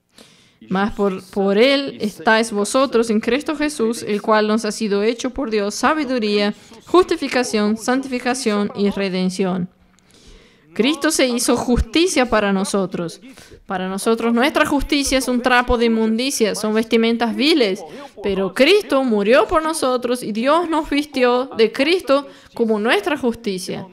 Mas por Él estáis vosotros en Cristo Jesús, el cual nos ha sido hecho por Dios sabiduría, justificación, santificación y redención. Cristo se hizo justicia para nosotros. Para nosotros nuestra justicia es un trapo de inmundicia, son vestimentas viles. Pero Cristo murió por nosotros y Dios nos vistió de Cristo como nuestra justicia.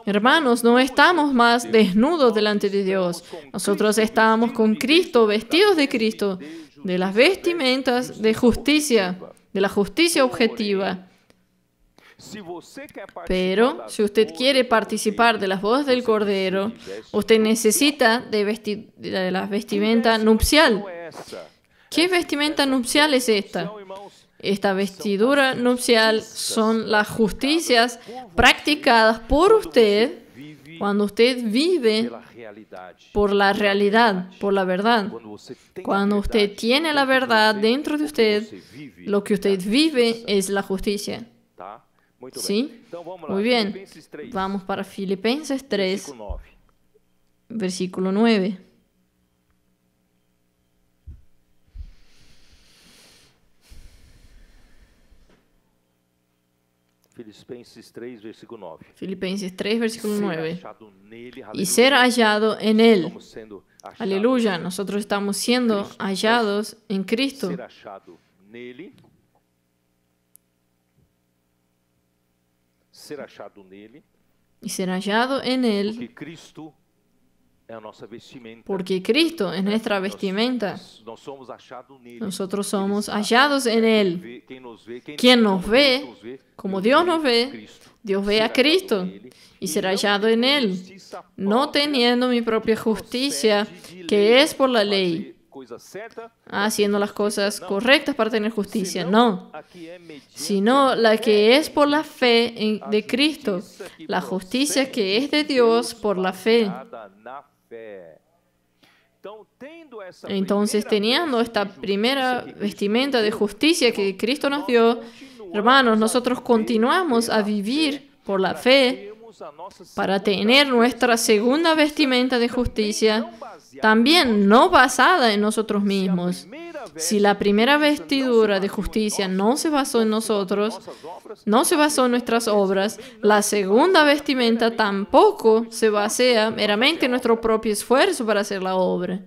Hermanos, no estamos más desnudos delante de Dios. Nosotros estamos con Cristo, vestidos de Cristo, de las vestimentas de justicia, de la justicia objetiva. Pero si usted quiere participar de las bodas del Cordero, usted necesita de la vestimenta nupcial. ¿Qué vestimenta nupcial es esta? Esta vestidura nupcial son las justicias practicadas por usted cuando usted vive por la realidad, por la verdad. Cuando usted tiene la verdad dentro de usted, lo que usted vive es la justicia. ¿Sí? Muy bien. Vamos para Filipenses 3, versículo 9. Filipenses 3, versículo 9. Filipenses 3, versículo Ser 9. achado nele, Y aleluia. ser hallado en Él. Estamos sendo achados. Aleluya. Nosotros estamos siendo hallados en Cristo. Ser achado nele. Ser achado nele. Y ser hallado en Él. Porque Cristo é a nossa vestimenta. Porque Cristo es nuestra vestimenta. Nós somos achados nele. Nosotros somos hallados en Él. Quem nos vê, Quien nos como ve, Deus nos vê, como Dios nos ve, Cristo. Dios ve a Cristo y será hallado en Él, no teniendo mi propia justicia, que es por la ley, haciendo las cosas correctas para tener justicia, no, sino la que es por la fe de Cristo, la justicia que es de Dios por la fe. Entonces, teniendo esta primera vestimenta de justicia que Cristo nos dio, hermanos, nosotros continuamos a vivir por la fe para tener nuestra segunda vestimenta de justicia, también no basada en nosotros mismos. Si la primera vestidura de justicia no se basó en nosotros, no se basó en nuestras obras, la segunda vestimenta tampoco se basea meramente en nuestro propio esfuerzo para hacer la obra.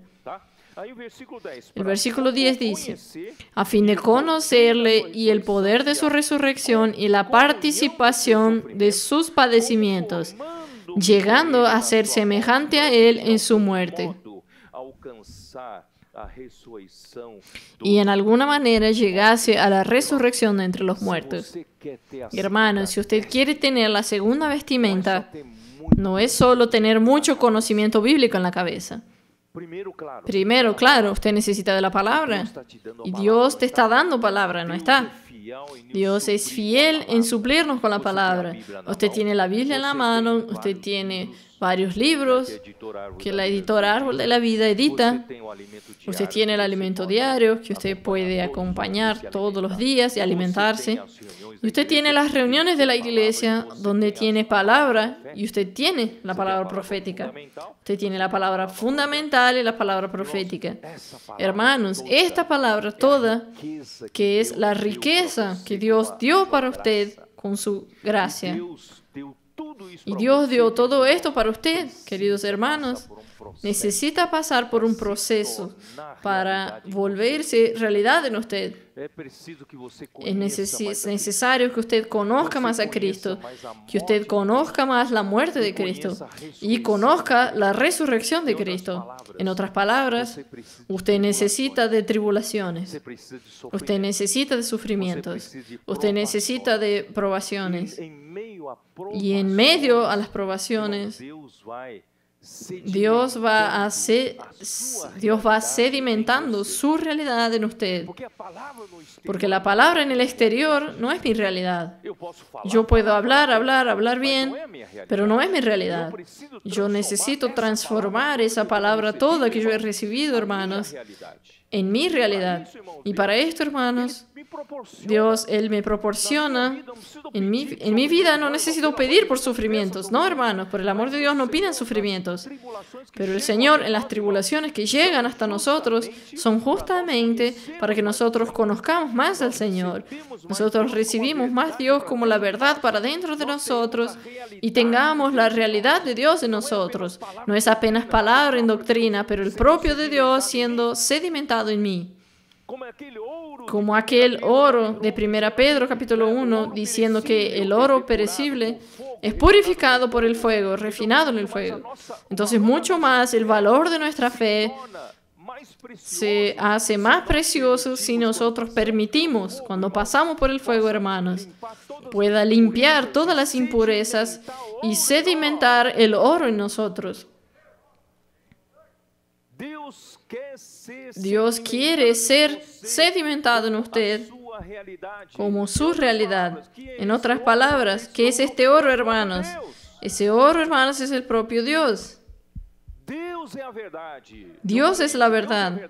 El versículo 10 dice, a fin de conocerle y el poder de su resurrección y la participación de sus padecimientos, llegando a ser semejante a él en su muerte. Y en alguna manera llegase a la resurrección de entre los muertos. Hermanos, si usted quiere tener la segunda vestimenta, no es solo tener mucho conocimiento bíblico en la cabeza. Primero, claro, usted necesita de la palabra. Y Dios te está dando palabra, ¿no está? Dios es fiel en suplirnos con la palabra. Usted tiene la Biblia en la mano, usted tiene varios libros que la editora Árbol de la Vida edita. Usted tiene el alimento diario que usted puede acompañar todos los días y alimentarse. Y usted tiene las reuniones de la iglesia donde tiene palabra y usted tiene la palabra profética. Usted tiene la palabra fundamental y la palabra profética. Hermanos, esta palabra toda, que es la riqueza que Dios dio para usted con su gracia. Y Dios dio todo esto para usted, queridos hermanos. Necesita pasar por un proceso para volverse realidad en usted. Es necesario que usted conozca más a Cristo, que usted conozca más la muerte de Cristo y conozca la resurrección de Cristo. En otras palabras, usted necesita de tribulaciones, usted necesita de sufrimientos, usted necesita de provaciones. Y en medio a las provaciones, Dios va sedimentando su realidad en usted. Porque la palabra en el exterior no es mi realidad. Yo puedo hablar bien, pero no es mi realidad. Yo necesito transformar esa palabra toda que yo he recibido, hermanos, en mi realidad. Y para esto, hermanos, Dios, Él me proporciona. En mi vida no necesito pedir por sufrimientos. No, hermanos, por el amor de Dios no pidan sufrimientos. Pero el Señor, en las tribulaciones que llegan hasta nosotros, son justamente para que nosotros conozcamos más al Señor. Nosotros recibimos más Dios como la verdad para dentro de nosotros y tengamos la realidad de Dios en nosotros. No es apenas palabra en doctrina, pero el propio de Dios siendo sedimentado en mí. Como aquel oro de 1 Pedro capítulo 1, diciendo que el oro perecible es purificado por el fuego, refinado en el fuego. Entonces, mucho más el valor de nuestra fe se hace más precioso si nosotros permitimos, cuando pasamos por el fuego, hermanos, pueda limpiar todas las impurezas y sedimentar el oro en nosotros. Dios quiere ser sedimentado en usted como su realidad. En otras palabras, ¿qué es este oro, hermanos? Ese oro, hermanos, es el propio Dios. Dios es la verdad.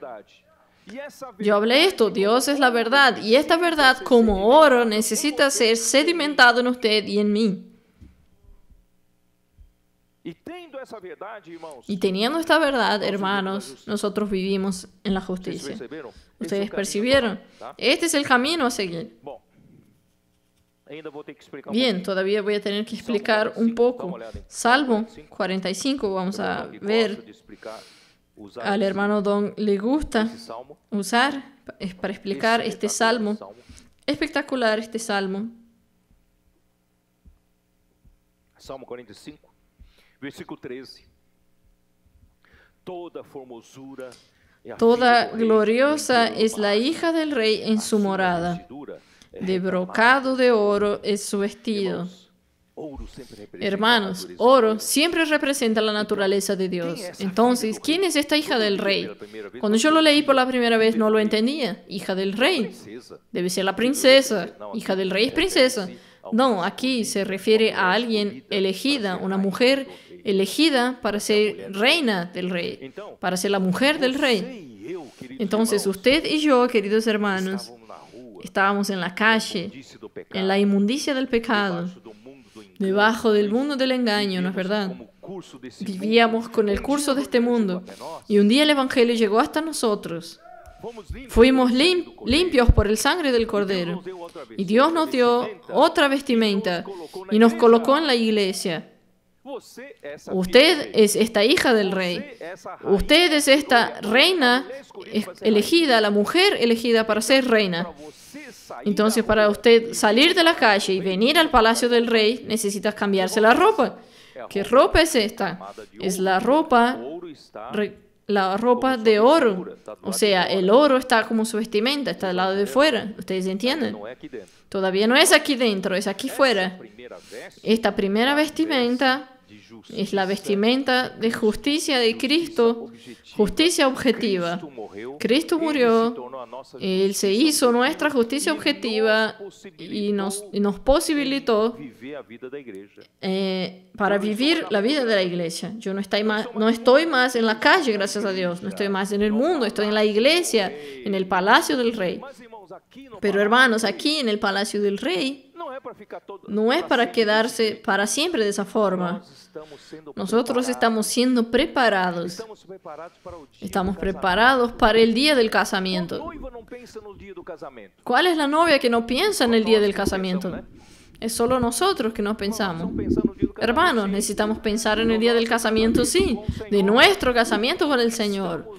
Yo hablé esto, Dios es la verdad. Y esta verdad, como oro, necesita ser sedimentado en usted y en mí. Y teniendo esta verdad, hermanos, nosotros vivimos en la justicia. ¿Ustedes percibieron? Este es el camino a seguir. Bien, todavía voy a tener que explicar un poco. Salmo 45, vamos a ver. Al hermano Don le gusta usar para explicar este salmo. Espectacular este salmo. Salmo 45, versículo 13. Toda formosura Toda gloriosa es la hija del rey en su morada. De brocado de oro es su vestido. Hermanos, oro siempre representa la naturaleza de Dios. Entonces, ¿quién es esta hija del rey? Cuando yo lo leí por la primera vez no lo entendía. Hija del rey. Debe ser la princesa. Hija del rey es princesa. No, aquí se refiere a alguien elegida, una mujer elegida para ser reina del rey, para ser la mujer del rey. Entonces, usted y yo, queridos hermanos, estábamos en la calle, en la inmundicia del pecado, debajo del mundo del engaño, ¿no es verdad? Vivíamos con el curso de este mundo y un día el Evangelio llegó hasta nosotros. Fuimos limpios por el sangre del Cordero y Dios nos dio otra vestimenta y nos colocó en la iglesia. Usted es esta hija del rey. Usted es esta reina elegida, la mujer elegida para ser reina. Entonces, para usted salir de la calle y venir al palacio del rey, necesitas cambiarse la ropa. ¿Qué ropa es esta? Es la ropa de oro. O sea, el oro está como su vestimenta, está al lado de fuera. ¿Ustedes entienden? Todavía no es aquí dentro, es aquí fuera. Esta primera vestimenta es la vestimenta de justicia de Cristo, justicia objetiva. Cristo murió, Él se hizo nuestra justicia objetiva y nos posibilitó para vivir la vida de la iglesia. Yo no estoy más en la calle, gracias a Dios, no estoy más en el mundo, estoy en la iglesia, en el palacio del rey. Pero hermanos, aquí en el palacio del rey, no es para quedarse para siempre de esa forma. Nosotros estamos siendo preparados. Estamos preparados para el día del casamiento. ¿Cuál es la novia que no piensa en el día del casamiento? Es solo nosotros que no pensamos. Hermanos, necesitamos pensar en el día del casamiento, sí, de nuestro casamiento con el Señor.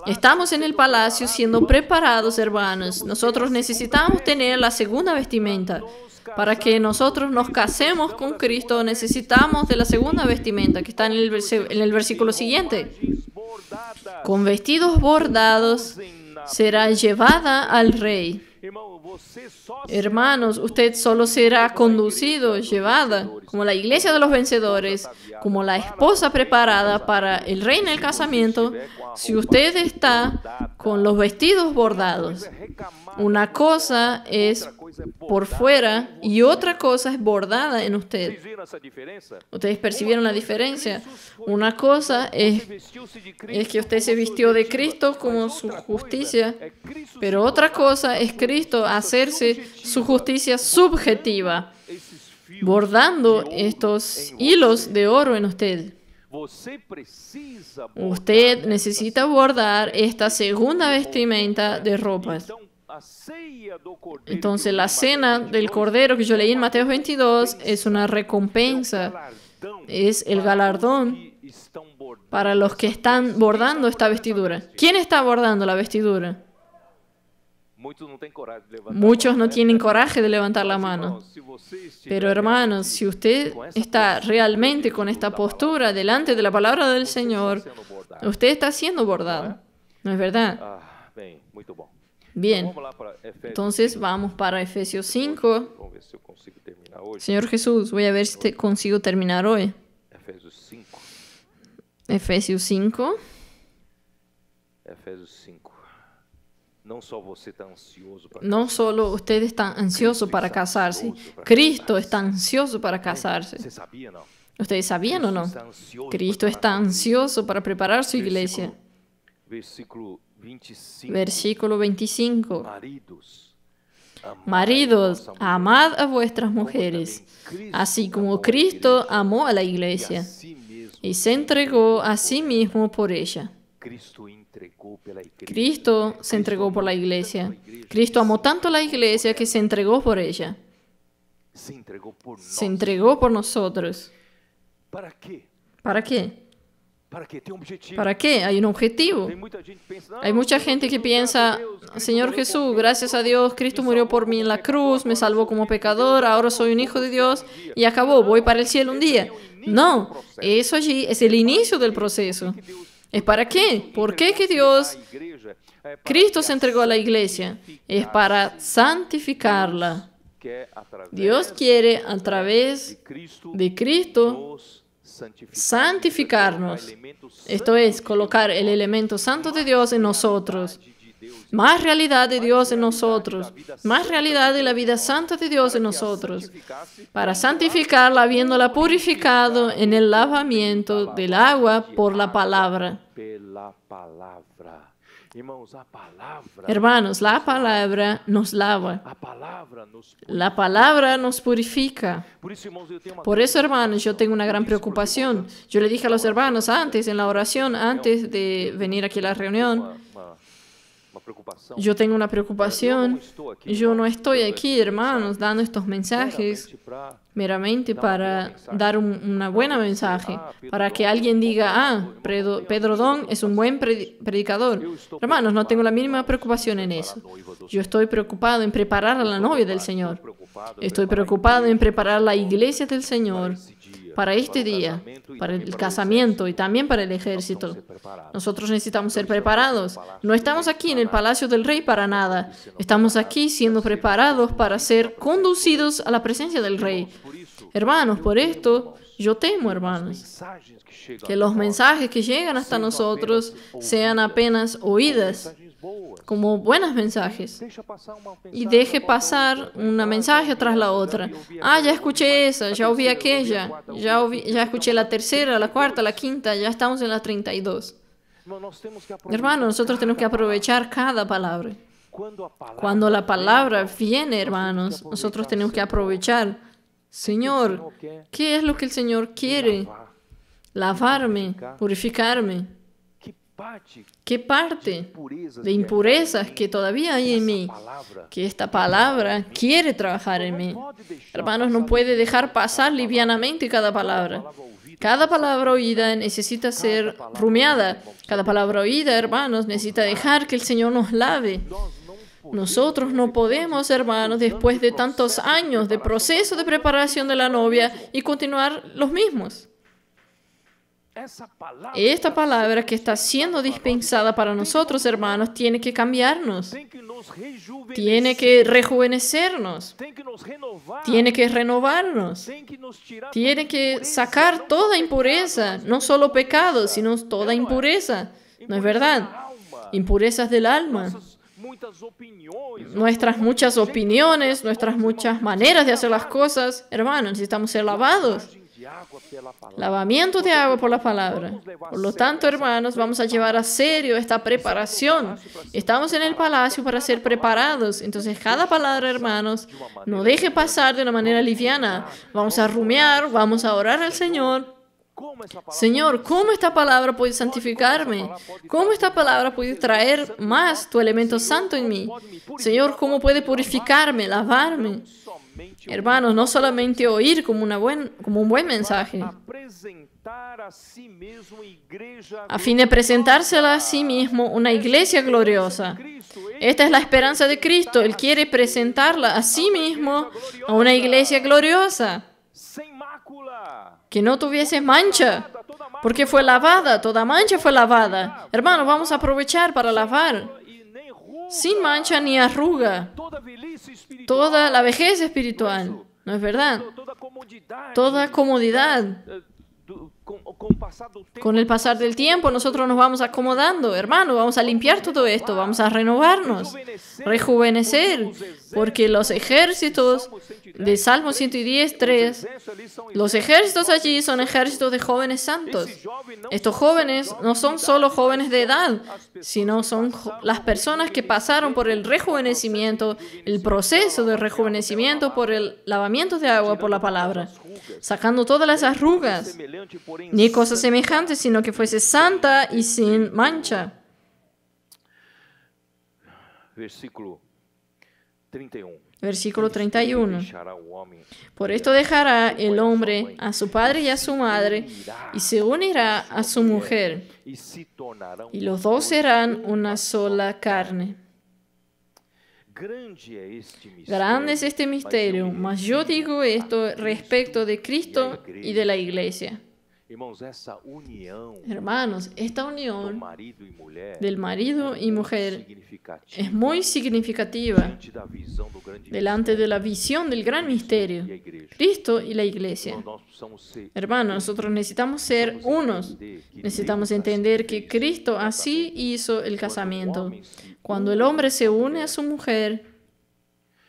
Estamos en el palacio siendo preparados, hermanos. Nosotros necesitamos tener la segunda vestimenta. Para que nosotros nos casemos con Cristo, necesitamos de la segunda vestimenta, que está en el versículo siguiente. Con vestidos bordados será llevada al rey. Hermanos, usted solo será conducido, llevada, como la iglesia de los vencedores, como la esposa preparada para el rey en el casamiento, si usted está con los vestidos bordados. Una cosa es por fuera y otra cosa es bordada en usted. ¿Ustedes percibieron la diferencia? Una cosa es que usted se vistió de Cristo como su justicia, pero otra cosa es Cristo hacerse su justicia subjetiva, bordando estos hilos de oro en usted. Usted necesita bordar esta segunda vestimenta de ropas. Entonces, la cena del Cordero que yo leí en Mateo 22 es una recompensa, es el galardón para los que están bordando esta vestidura. ¿Quién está bordando la vestidura? Muchos no tienen coraje de levantar la mano. Pero hermanos, si usted está realmente con esta postura delante de la palabra del Señor, usted está siendo bordado. ¿No es verdad? Bien, entonces vamos para Efesios 5. Señor Jesús, voy a ver si consigo terminar hoy. Efesios 5. No solo usted está ansioso para casarse, Cristo está ansioso para casarse. ¿Ustedes sabían o no? Cristo está ansioso para preparar su iglesia. Versículo 25. Maridos, amad a vuestras mujeres, así como Cristo amó a la iglesia y se entregó a sí mismo por ella. Cristo se entregó por la iglesia. Cristo amó tanto a la iglesia que se entregó por ella. se entregó por nosotros. Para quê? ¿Para qué? Para quê? Tem um objetivo. ¿Para qué? Hay un objetivo. Tem muita gente que pensa, Hay mucha gente que piensa, Señor Jesús, gracias a Dios, Cristo murió por mí en la cruz, me salvó como pecador, ahora soy un hijo de Dios y acabó, voy para el cielo un día. No, eso allí es el inicio del proceso. ¿Es para qué? ¿Por qué que Dios, Cristo se entregó a la iglesia? Es para santificarla. Dios quiere a través de Cristo santificarnos. Esto es, colocar el elemento santo de Dios en nosotros. Más realidad de Dios en nosotros. Más realidad de la vida santa de Dios en nosotros. Para santificarla, habiéndola purificado en el lavamiento del agua por la palabra. Hermanos, la palabra nos lava. La palabra nos purifica. Por eso, hermanos, yo tengo una gran preocupación. Yo le dije a los hermanos antes, en la oración, antes de venir aquí a la reunión, yo tengo una preocupación. Yo no estoy aquí, hermanos, dando estos mensajes meramente para dar una buena mensaje, para que alguien diga, Pedro Don es un buen predicador. Hermanos, no tengo la mínima preocupación en eso. Yo estoy preocupado en preparar a la novia del Señor. Estoy preocupado en preparar la iglesia del Señor para este día, para el casamiento y también para el ejército. Nosotros necesitamos ser preparados. No estamos aquí en el palacio del rey para nada. Estamos aquí siendo preparados para ser conducidos a la presencia del rey. Hermanos, por esto yo temo, hermanos, que los mensajes que llegan hasta nosotros sean apenas oídas, como buenos mensajes, y deje pasar una mensaje tras la otra. Ya escuché esa, ya oí aquella, ya escuché la tercera, la cuarta, la quinta, ya estamos en la 32. Hermanos, nosotros tenemos que aprovechar cada palabra. Cuando la palabra viene, hermanos, nosotros tenemos que aprovechar. Señor, ¿qué es lo que el Señor quiere? Lavarme, purificarme. ¿Qué parte de impurezas que todavía hay en mí? Que esta palabra quiere trabajar en mí. Hermanos, no puede dejar pasar livianamente cada palabra. Cada palabra oída necesita ser rumiada. Cada palabra oída, hermanos, necesita dejar que el Señor nos lave. Nosotros no podemos, hermanos, después de tantos años de proceso de preparación de la novia y continuar los mismos. Esta palabra que está siendo dispensada para nosotros, hermanos, tiene que cambiarnos. Tiene que rejuvenecernos. Tiene que renovarnos. Tiene que sacar toda impureza, no solo pecado, sino toda impureza. ¿No es verdad? Impurezas del alma. Nuestras muchas opiniones, nuestras muchas maneras de hacer las cosas, hermanos, necesitamos ser lavados. Lavamiento de agua por la palabra. Por lo tanto, hermanos, vamos a llevar a serio esta preparación. Estamos en el palacio para ser preparados. Entonces, cada palabra, hermanos, no deje pasar de una manera liviana. Vamos a rumiar, vamos a orar al Señor. Señor, ¿cómo esta palabra puede santificarme? ¿Cómo esta palabra puede traer más tu elemento santo en mí? Señor, ¿cómo puede purificarme, lavarme? Hermanos, no solamente oír como un buen mensaje, a fin de presentársela a sí mismo una iglesia gloriosa. Esta es la esperanza de Cristo. Él quiere presentarla a sí mismo a una iglesia gloriosa, que no tuviese mancha, porque fue lavada, toda mancha fue lavada. Hermanos, vamos a aprovechar para lavar, sin mancha ni arruga, toda la vejez espiritual, ¿no es verdad? Toda comodidad. Con el pasar del tiempo nosotros nos vamos acomodando, hermano, vamos a limpiar todo esto, vamos a renovarnos, rejuvenecer, porque los ejércitos de Salmo 110:3, los ejércitos allí son ejércitos de jóvenes santos. Estos jóvenes no son solo jóvenes de edad, sino son las personas que pasaron por el rejuvenecimiento, el proceso de rejuvenecimiento por el lavamiento de agua por la palabra, sacando todas las arrugas, ni cosas semejantes, sino que fuese santa y sin mancha. Versículo 31. Deixará o homem Por esto dejará el hombre a su padre y a su madre y se unirá a su mujer, e se tornarão y los dos serán una sola carne. grande é este mistério. Grande es este misterio, mas yo digo esto respecto de Cristo y de la iglesia. Irmãos, essa união Hermanos, esta do unión marido e mulher del marido y mujer significativa es muy significativa diante da visão do grande delante de la visión del gran misterio, e a igreja. Cristo y la iglesia. Nós precisamos ser Hermanos, nosotros necesitamos ser unos. Necesitamos entender que Cristo así hizo el casamiento. Cuando el hombre se une a su mujer,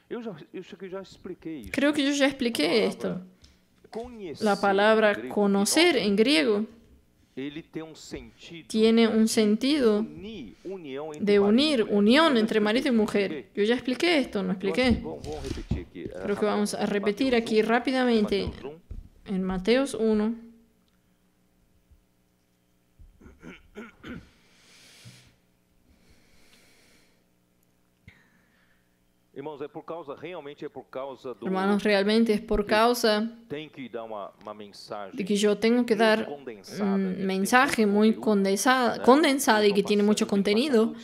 eu acho que já expliquei isso. creo que yo ya expliqué esto. Conhecer La palabra conocer en griego ele tem sentido tiene un sentido união entre de unir, marido e mulher. unión entre marido y mujer. Yo ya expliqué esto, ¿no expliqué? Vamos repetir aqui. Creo que vamos a repetir aquí rápidamente en Mateos 1. Irmãos, realmente é por causa do... Hermanos, realmente es por causa Tem que dar uma mensagem de que yo tengo que dar un mensaje muy condensado y que tiene mucho contenido.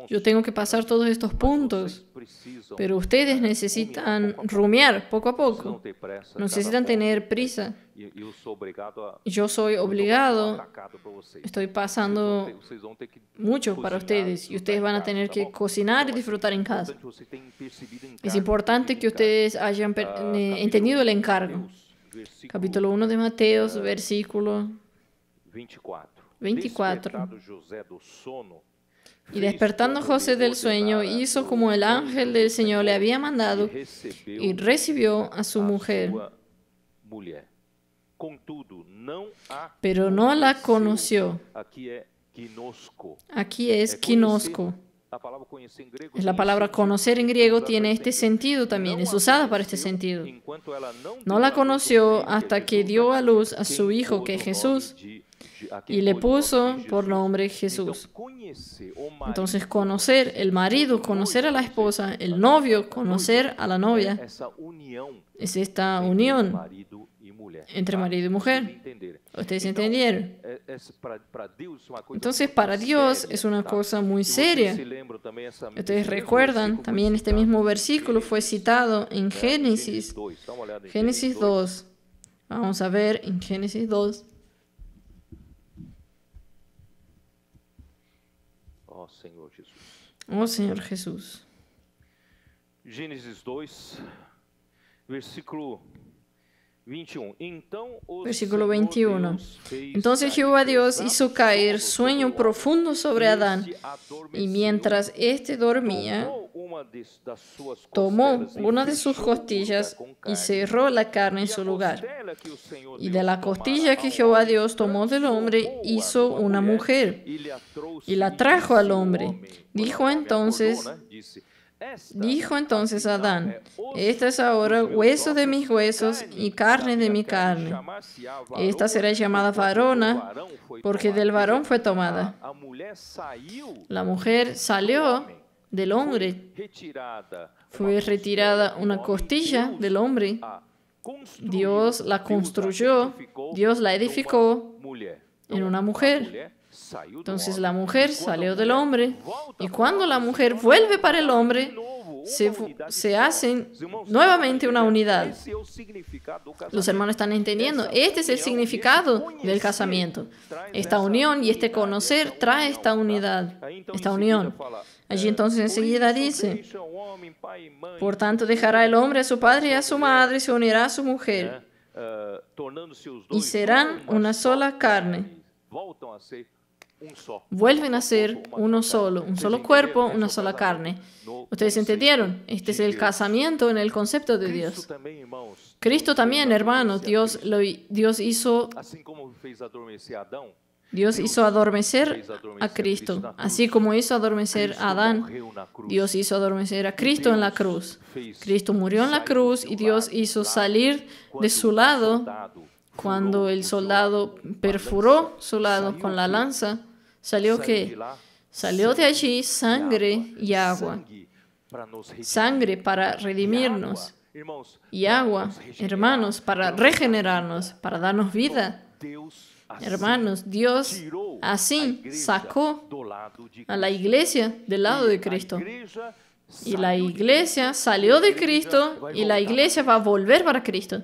Yo tengo que pasar todos estos puntos, precisam pero ustedes necesitan rumiar poco a não poco, ter pressa. necesitan tener prisa. E eu sou obrigado a... Yo soy obligado, atacado para vocês. estoy pasando Vocês vão ter que mucho para ustedes y ustedes van a tener que cocinar y disfrutar en casa. Você tem percebido em Es casa importante que ustedes hayan entendido el encargo. versículo Capítulo 1 de Mateos, versículo 24. 24. Despertado José do sono, Y despertando José del sueño, hizo como el ángel del Señor le había mandado y recibió a su mujer. sua mulher. Contudo, não a Pero no la conoció. Aqui é gnosco. Aquí es kinosco. A palavra conhecer em grego Es la palabra conocer en griego, tiene este sentido también, es usada para este sentido. enquanto ela não No la conoció hasta que dio a luz a su hijo, que es Jesús, y le puso por nombre Jesús. Entonces, conocer el marido, conocer a la esposa, el novio, conocer a la novia, essa união es esta unión marido e mulher. entre marido y mujer. Entender. ¿Ustedes entendieron? Para Deus é uma coisa Entonces, para Dios es una cosa muy seria. se lembram também essa Ustedes recuerdan, también este mismo versículo fue citado en Génesis, 2. Dá uma olhada em Génesis 2. Vamos a ver en Génesis 2. Ó Senhor Jesus. Oh Señor Jesús. Gênesis 2, versículo 21. Versículo 21. Entonces Jehová Dios hizo caer sueño profundo sobre Adán, y mientras éste dormía, tomó una de sus costillas y cerró la carne en su lugar. Y de la costilla que Jehová Dios tomó del hombre, hizo una mujer y la trajo al hombre. Dijo entonces Adán: esta es ahora hueso de mis huesos y carne de mi carne. Esta será llamada varona, porque del varón fue tomada. La mujer salió del hombre. Fue retirada una costilla del hombre. Dios la construyó, Dios la edificó en una mujer. Entonces la mujer salió del hombre, y cuando la mujer vuelve para el hombre, se hacen nuevamente una unidad. Los hermanos están entendiendo. Este es el significado del casamiento. Esta unión y este conocer trae esta unidad, esta unión. Allí entonces enseguida dice: por tanto dejará el hombre a su padre y a su madre, y se unirá a su mujer, y serán una sola carne. Vuelven a ser uno solo, un solo cuerpo, una sola carne. ¿Ustedes entendieron? Este es el casamiento en el concepto de Dios. Cristo también, hermanos, Dios hizo adormecer a Cristo, así como hizo adormecer a Adán. Dios hizo adormecer a Cristo en la cruz. Cristo murió en la cruz y Dios hizo salir de su lado. Cuando el soldado perforó su lado con la lanza, ¿salió qué? Salió de allí sangre y agua. sangre para redimirnos y agua, hermanos, para regenerarnos, para darnos vida. Hermanos, Dios así sacó a la iglesia del lado de Cristo. Y la iglesia salió de Cristo y la iglesia va a volver para Cristo.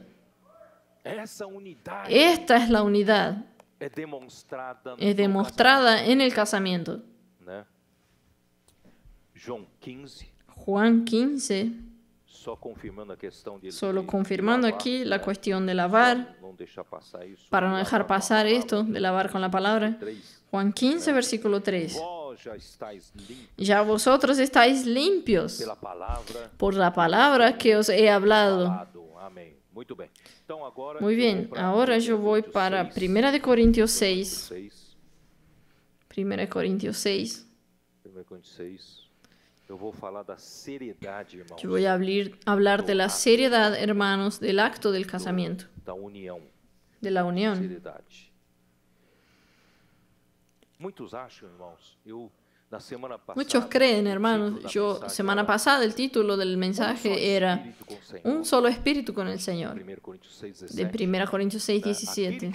Esta es la unidad. Es demostrada en el casamiento. Juan 15, solo confirmando aquí la cuestión de lavar, para no dejar pasar esto de lavar con la palabra. Juan 15, versículo 3. Ya vosotros estáis limpios por la palabra que os he hablado. Muy bien, ahora yo voy para 1 de Corintios 6. 1 de Corintios 6. Yo voy a hablar de la seriedad, hermanos, del acto del casamiento, de la unión. Muchos creen, hermanos, semana pasada el título del mensaje era Un solo espíritu con el Señor, de 1 Corintios 6, 17.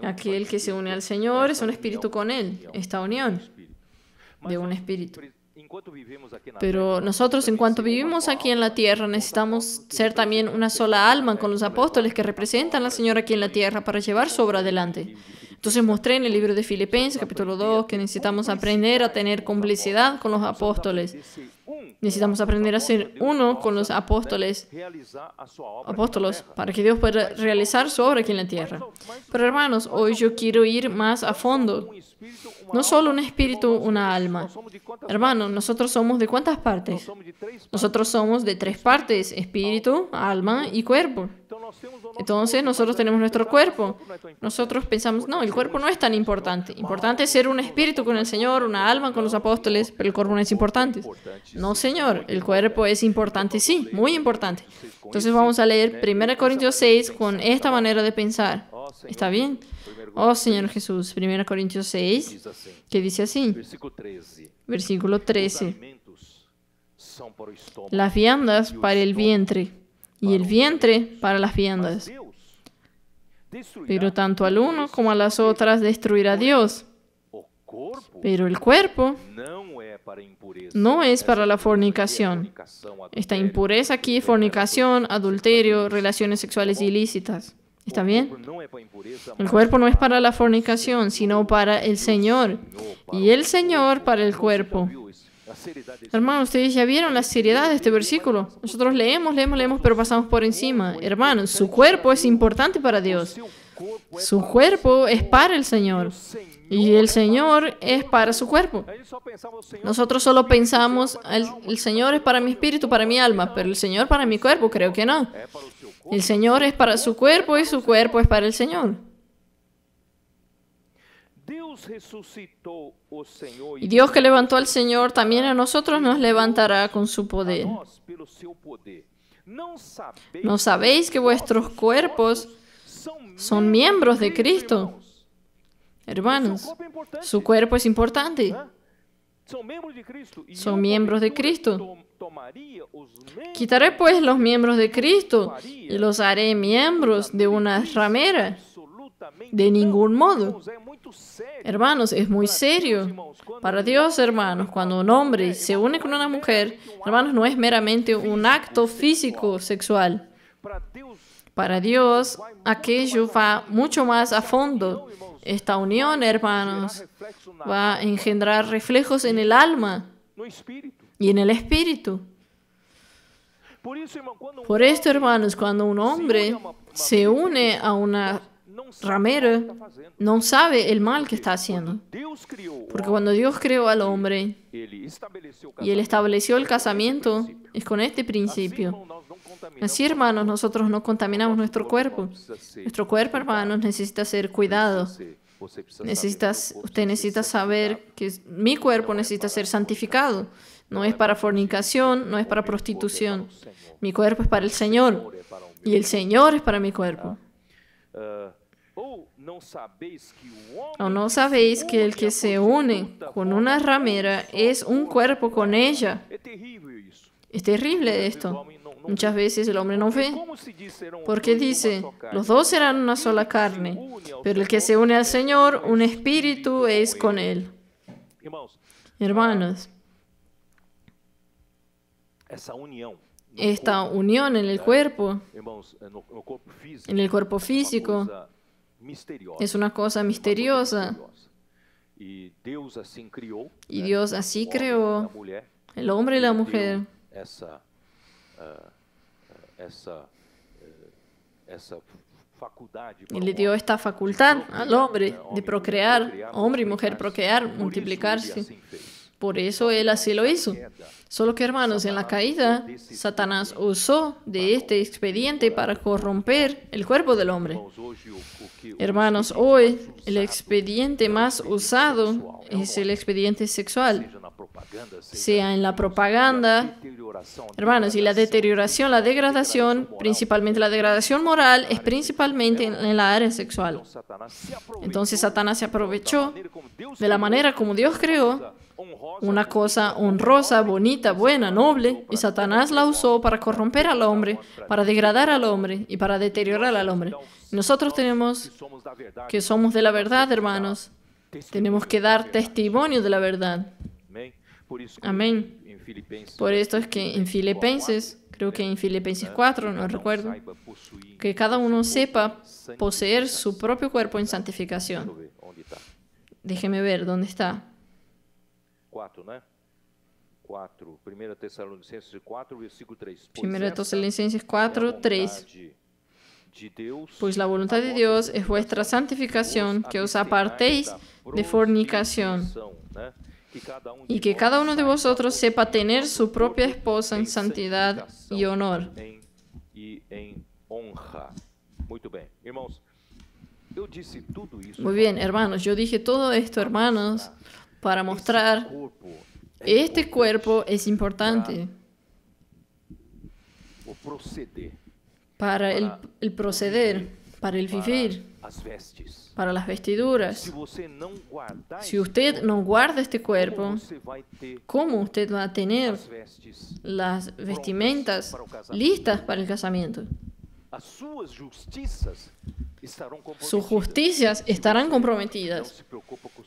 Aquel que se une al Señor es un espíritu con Él, esta unión de un espíritu. Pero nosotros, en cuanto vivimos aquí en la tierra, necesitamos ser también una sola alma con los apóstoles que representan al Señor aquí en la tierra para llevar su obra adelante. Entonces mostré en el libro de Filipenses, capítulo 2, que necesitamos aprender a tener complicidad con los apóstoles. Necesitamos aprender a ser uno con los apóstoles para que Dios pueda realizar su obra aquí en la tierra. Pero hermanos, hoy yo quiero ir más a fondo. No solo un espíritu, una alma. Hermanos, nosotros somos ¿de cuántas partes? Nosotros somos de 3 partes: espíritu, alma y cuerpo. Entonces nosotros tenemos nuestro cuerpo. Nosotros pensamos, no, el cuerpo no es tan importante. Importante es ser un espíritu con el Señor, una alma con los apóstoles, pero el cuerpo no es importante. No, Señor, el cuerpo es importante, sí, muy importante. Entonces vamos a leer 1 Corintios 6 con esta manera de pensar. ¿Está bien? Oh, Señor Jesús, 1 Corintios 6, que dice así, versículo 13. Las viandas para el vientre, y el vientre para las viandas. Pero tanto al uno como a las otras destruirá Dios. Pero el cuerpo no es para la fornicación. Esta impureza aquí es fornicación, adulterio, relaciones sexuales ilícitas. ¿Está bien? El cuerpo no es para la fornicación, sino para el Señor. Y el Señor para el cuerpo. Hermanos, ustedes ya vieron la seriedad de este versículo. Nosotros leemos, pero pasamos por encima. Hermanos, su cuerpo es importante para Dios. Su cuerpo es para el Señor. Y el Señor es para su cuerpo. Nosotros solo pensamos, el Señor es para mi espíritu, para mi alma, pero el Señor para mi cuerpo, creo que no. El Señor es para su cuerpo y su cuerpo es para el Señor. Y Dios que levantó al Señor, también a nosotros nos levantará con su poder. ¿No sabéis que vuestros cuerpos son miembros de Cristo? Hermanos, su cuerpo es importante. Son miembros de Cristo. Quitaré pues los miembros de Cristo y los haré miembros de una ramera. De ningún modo. Hermanos, es muy serio. Para Dios, hermanos, cuando un hombre se une con una mujer, hermanos, no es meramente un acto físico sexual. Para Dios, aquello va mucho más a fondo. Esta unión, hermanos, va a engendrar reflejos en el alma y en el espíritu. Por esto, hermanos, cuando un hombre se une a una ramera, no sabe el mal que está haciendo. Porque cuando Dios creó al hombre y Él estableció el casamiento, es con este principio. Así, hermanos, nosotros no contaminamos nuestro cuerpo. Nuestro cuerpo, hermanos, necesita ser cuidado. Usted necesita saber que mi cuerpo necesita ser santificado. No es para fornicación, no es para prostitución. Mi cuerpo es para el Señor y el Señor es para mi cuerpo. ¿O no sabéis que el que se une con una ramera es un cuerpo con ella? Es terrible esto. Muchas veces el hombre no ve, porque dice, los dos serán una sola carne, pero el que se une al Señor, un espíritu es con Él. Hermanos, esta unión en el cuerpo físico, es una cosa misteriosa. Y Dios así creó el hombre y la mujer. Y le dio esta facultad al hombre de procrear, hombre y mujer procrear, multiplicarse. Por eso Él así lo hizo. Solo que, hermanos, en la caída, Satanás usó de este expediente para corromper el cuerpo del hombre. Hermanos, hoy el expediente más usado es el expediente sexual. Sea en la propaganda, hermanos, y la deterioración, la degradación, principalmente la degradación moral, es principalmente en la área sexual. Entonces Satanás se aprovechó de la manera como Dios creó una cosa honrosa, bonita, buena, noble, y Satanás la usó para corromper al hombre, para degradar al hombre y para deteriorar al hombre. Nosotros tenemos que somos de la verdad, hermanos. Tenemos que dar testimonio de la verdad. Amén. Por esto es que en Filipenses, creo que en Filipenses 4, no recuerdo, que cada uno sepa poseer su propio cuerpo en santificación. Déjeme ver dónde está. 4, ¿no? 4, 1 Tesalonicenses 4, versículo 3. 1 Tesalonicenses 4, 3. Pues la voluntad de Dios es vuestra santificación, que os apartéis de fornicación, y que cada uno de vosotros sepa tener su propia esposa en santidad y honor. Muy bien, hermanos, yo dije todo esto, hermanos, para mostrar este cuerpo es importante para el proceder, para el vivir, para las vestiduras. Si usted no guarda este cuerpo, ¿cómo usted va a tener las vestimentas listas para el casamiento? Sus justicias estarán comprometidas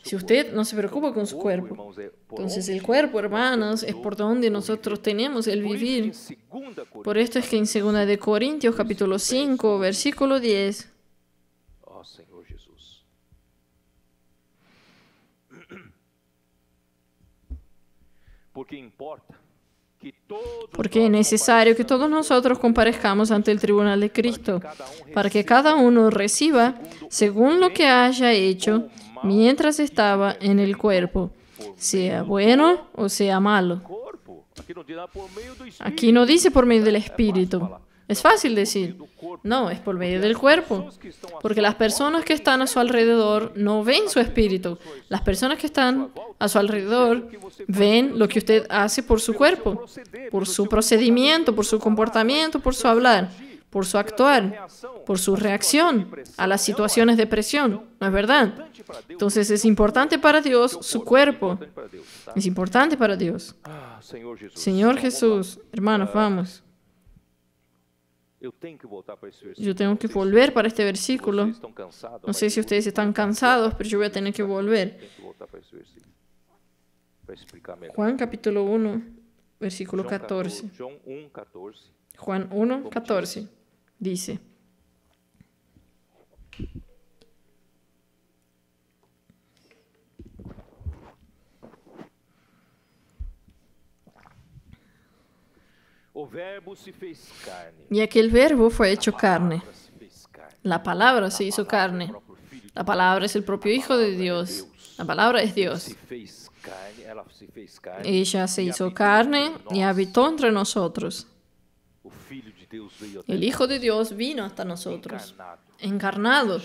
si usted no se preocupa con su cuerpo. Entonces el cuerpo, hermanos, es por donde nosotros tenemos el vivir. Por esto es que en 2 de Corintios, capítulo 5, versículo 10, porque es necesario que todos nosotros comparezcamos ante el tribunal de Cristo, para que cada uno reciba según lo que haya hecho mientras estaba en el cuerpo, sea bueno o sea malo. Aquí no dice por medio del Espíritu. Es fácil decir, no, es por medio del cuerpo, porque las personas que están a su alrededor no ven su espíritu. Las personas que están a su alrededor ven lo que usted hace por su cuerpo, por su procedimiento, por su comportamiento, por su hablar, por su actuar, por su reacción a las situaciones de presión. ¿No es verdad? Entonces es importante para Dios su cuerpo. Es importante para Dios. Señor Jesús, hermanos, vamos. Yo tengo que volver para este versículo. No sé si ustedes están cansados, pero yo voy a tener que volver. Juan capítulo 1, versículo 14. Juan 1, 14 dice: y aquel verbo fue hecho carne. La palabra se hizo carne. La palabra es el propio Hijo de Dios. La palabra es Dios. Ella se hizo carne y habitó entre nosotros. El Hijo de Dios vino hasta nosotros, encarnado,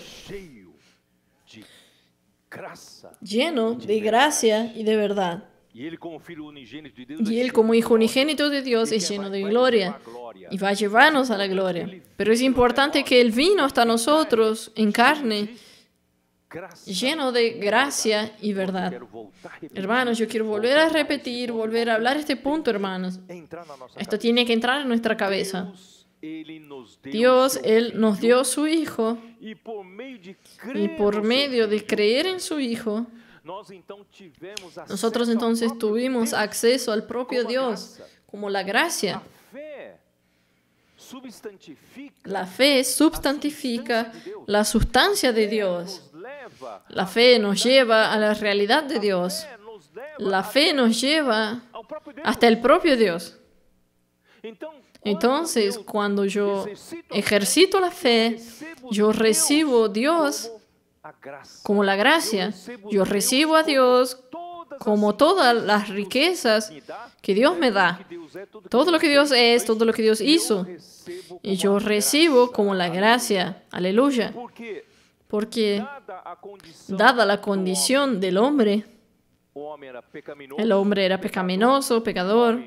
lleno de gracia y de verdad. Y Él, como Hijo unigénito de Dios, es lleno de gloria y va a llevarnos a la gloria. Pero es importante que Él vino hasta nosotros en carne lleno de gracia y verdad. Hermanos, yo quiero volver a repetir, volver a hablar este punto, hermanos. Esto tiene que entrar en nuestra cabeza. Dios, Él nos dio su Hijo, y por medio de creer en su Hijo, nosotros entonces tuvimos acceso al propio Dios, como la gracia. La fe substantifica la sustancia de Dios. La fe nos lleva a la realidad de Dios. La fe nos lleva hasta el propio Dios. Entonces, cuando yo ejercito la fe, yo recibo a Dios como la gracia. Yo recibo a Dios como todas las riquezas que Dios me da. Todo lo que Dios es, todo lo que Dios hizo. Y yo recibo como la gracia. Aleluya. Porque, dada la condición del hombre, el hombre era pecaminoso, pecador.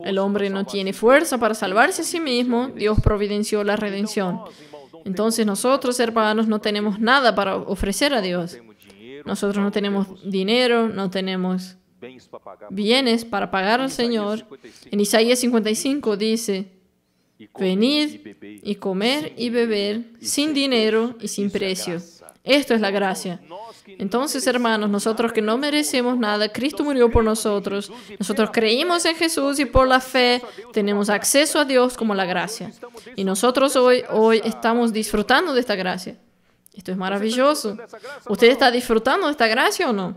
El hombre no tiene fuerza para salvarse a sí mismo. Dios providenció la redención. Entonces nosotros, hermanos, no tenemos nada para ofrecer a Dios. Nosotros no tenemos dinero, no tenemos bienes para pagar al Señor. En Isaías 55 dice: venid y comer y beber sin dinero y sin precio. Esto es la gracia. Entonces, hermanos, nosotros que no merecemos nada, Cristo murió por nosotros. Nosotros creímos en Jesús y por la fe tenemos acceso a Dios como la gracia. Y nosotros hoy estamos disfrutando de esta gracia. Esto es maravilloso. ¿Usted está disfrutando de esta gracia o no?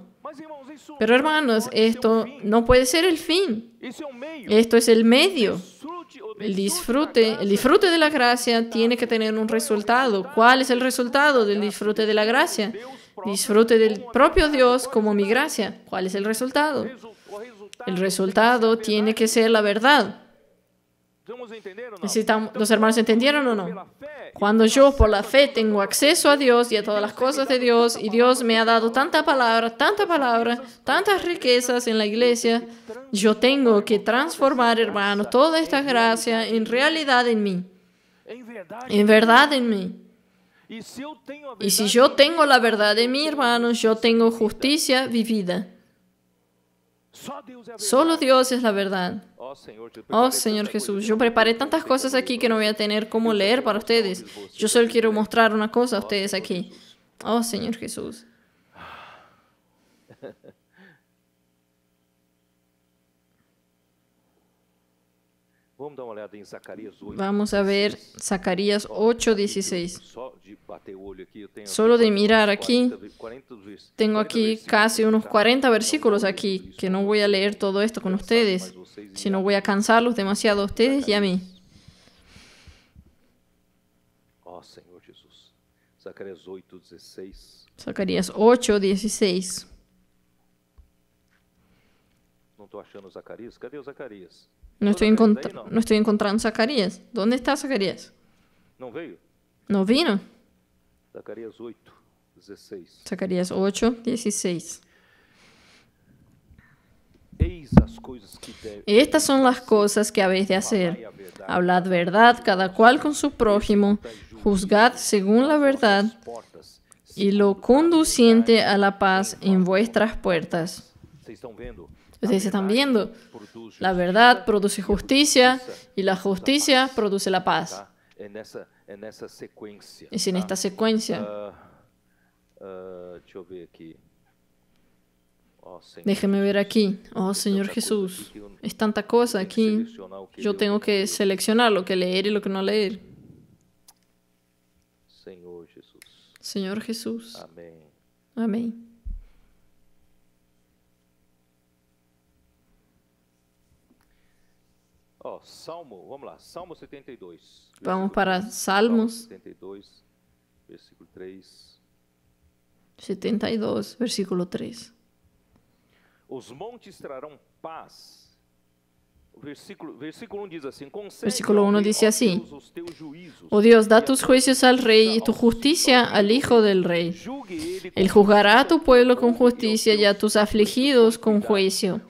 Pero, hermanos, esto no puede ser el fin. Esto es el medio. El disfrute de la gracia tiene que tener un resultado. ¿Cuál es el resultado del disfrute de la gracia? Disfrute del propio Dios como mi gracia. ¿Cuál es el resultado? El resultado tiene que ser la verdad. ¿Los hermanos entendieron o no? Cuando yo por la fe tengo acceso a Dios y a todas las cosas de Dios, y Dios me ha dado tanta palabra, tantas riquezas en la iglesia, yo tengo que transformar, hermanos, toda esta gracia en realidad en mí. En verdad en mí. Y si yo tengo la verdad en mí, hermanos, yo tengo justicia vivida. Solo Dios es la verdad. Oh, Señor Jesús, yo preparé tantas cosas aquí que no voy a tener cómo leer para ustedes. Yo solo quiero mostrar una cosa a ustedes aquí. Oh, Señor Jesús. Vamos a ver Zacarías 8:16. Solo de mirar aquí, tengo aquí casi unos 40 versículos aquí, que no voy a leer todo esto con ustedes, sino voy a cansarlos demasiado a ustedes y a mí. Zacarías 8:16. No estoy encontrando Zacarías. ¿Dónde está Zacarías? No vino. Zacarías 8:16. Estas son las cosas que habéis de hacer. Hablad verdad cada cual con su prójimo, juzgad según la verdad, y lo conduciente a la paz en vuestras puertas. Ustedes están viendo, la verdad produce justicia y la justicia produce la paz. Es en esta secuencia. Déjeme ver aquí. Oh, Señor Jesús, es tanta cosa aquí. Yo tengo que seleccionar lo que leer y lo que no leer. Señor Jesús. Amén. Salmo, vamos lá, Salmo 72. Vamos para Salmos 72, versículo 3. 72, versículo 3. Os montes trarão paz. Versículo 1 diz assim: Versículo 1 dice así: Oh Dios, da tus juicios al rey y tu justicia al hijo del rey. Él juzgará a tu pueblo con justicia y a tus afligidos con juicio.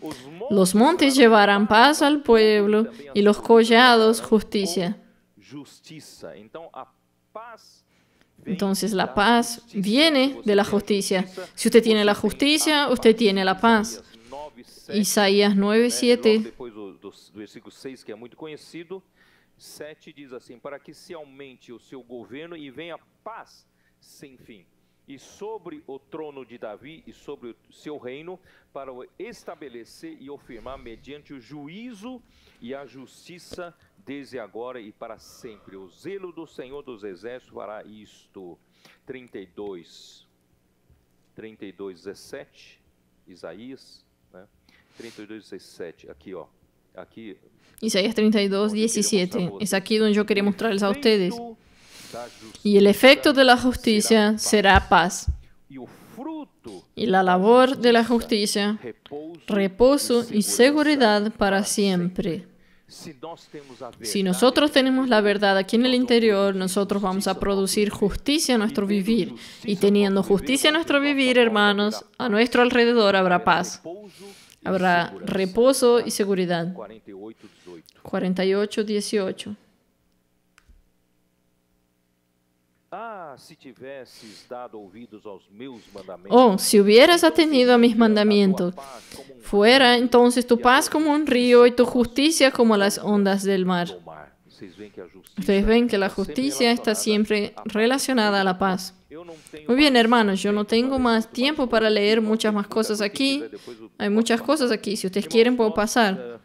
Los montes llevarán paz al pueblo y los collados justicia. Entonces la paz viene de la justicia. Si usted tiene la justicia, usted tiene la paz. Isaías 9:7. Depois do versículo 6, que é muito conhecido, 7 diz assim: para que se aumente o seu governo e venha paz sem fim, e sobre o trono de Davi e sobre o seu reino, para o estabelecer e o firmar mediante o juízo e a justiça desde agora e para sempre. O zelo do Senhor dos Exércitos fará isto. 32:17, Isaías, né? 32:17, aqui, ó. Aqui. Isaías 32:17. Es aquí donde yo quería mostrarles a ustedes. Y el efecto de la justicia será paz. Y la labor de la justicia, reposo y seguridad para siempre. Si nosotros tenemos la verdad aquí en el interior, nosotros vamos a producir justicia en nuestro vivir. Y teniendo justicia en nuestro vivir, hermanos, a nuestro alrededor habrá paz. Habrá reposo y seguridad. 48:18. Oh, si hubieras atendido a mis mandamientos, fuera entonces tu paz como un río y tu justicia como las ondas del mar. Ustedes ven que la justicia está siempre relacionada a la paz. Muy bien, hermanos, yo no tengo más tiempo para leer muchas más cosas aquí. Hay muchas cosas aquí. Si ustedes quieren, puedo pasar.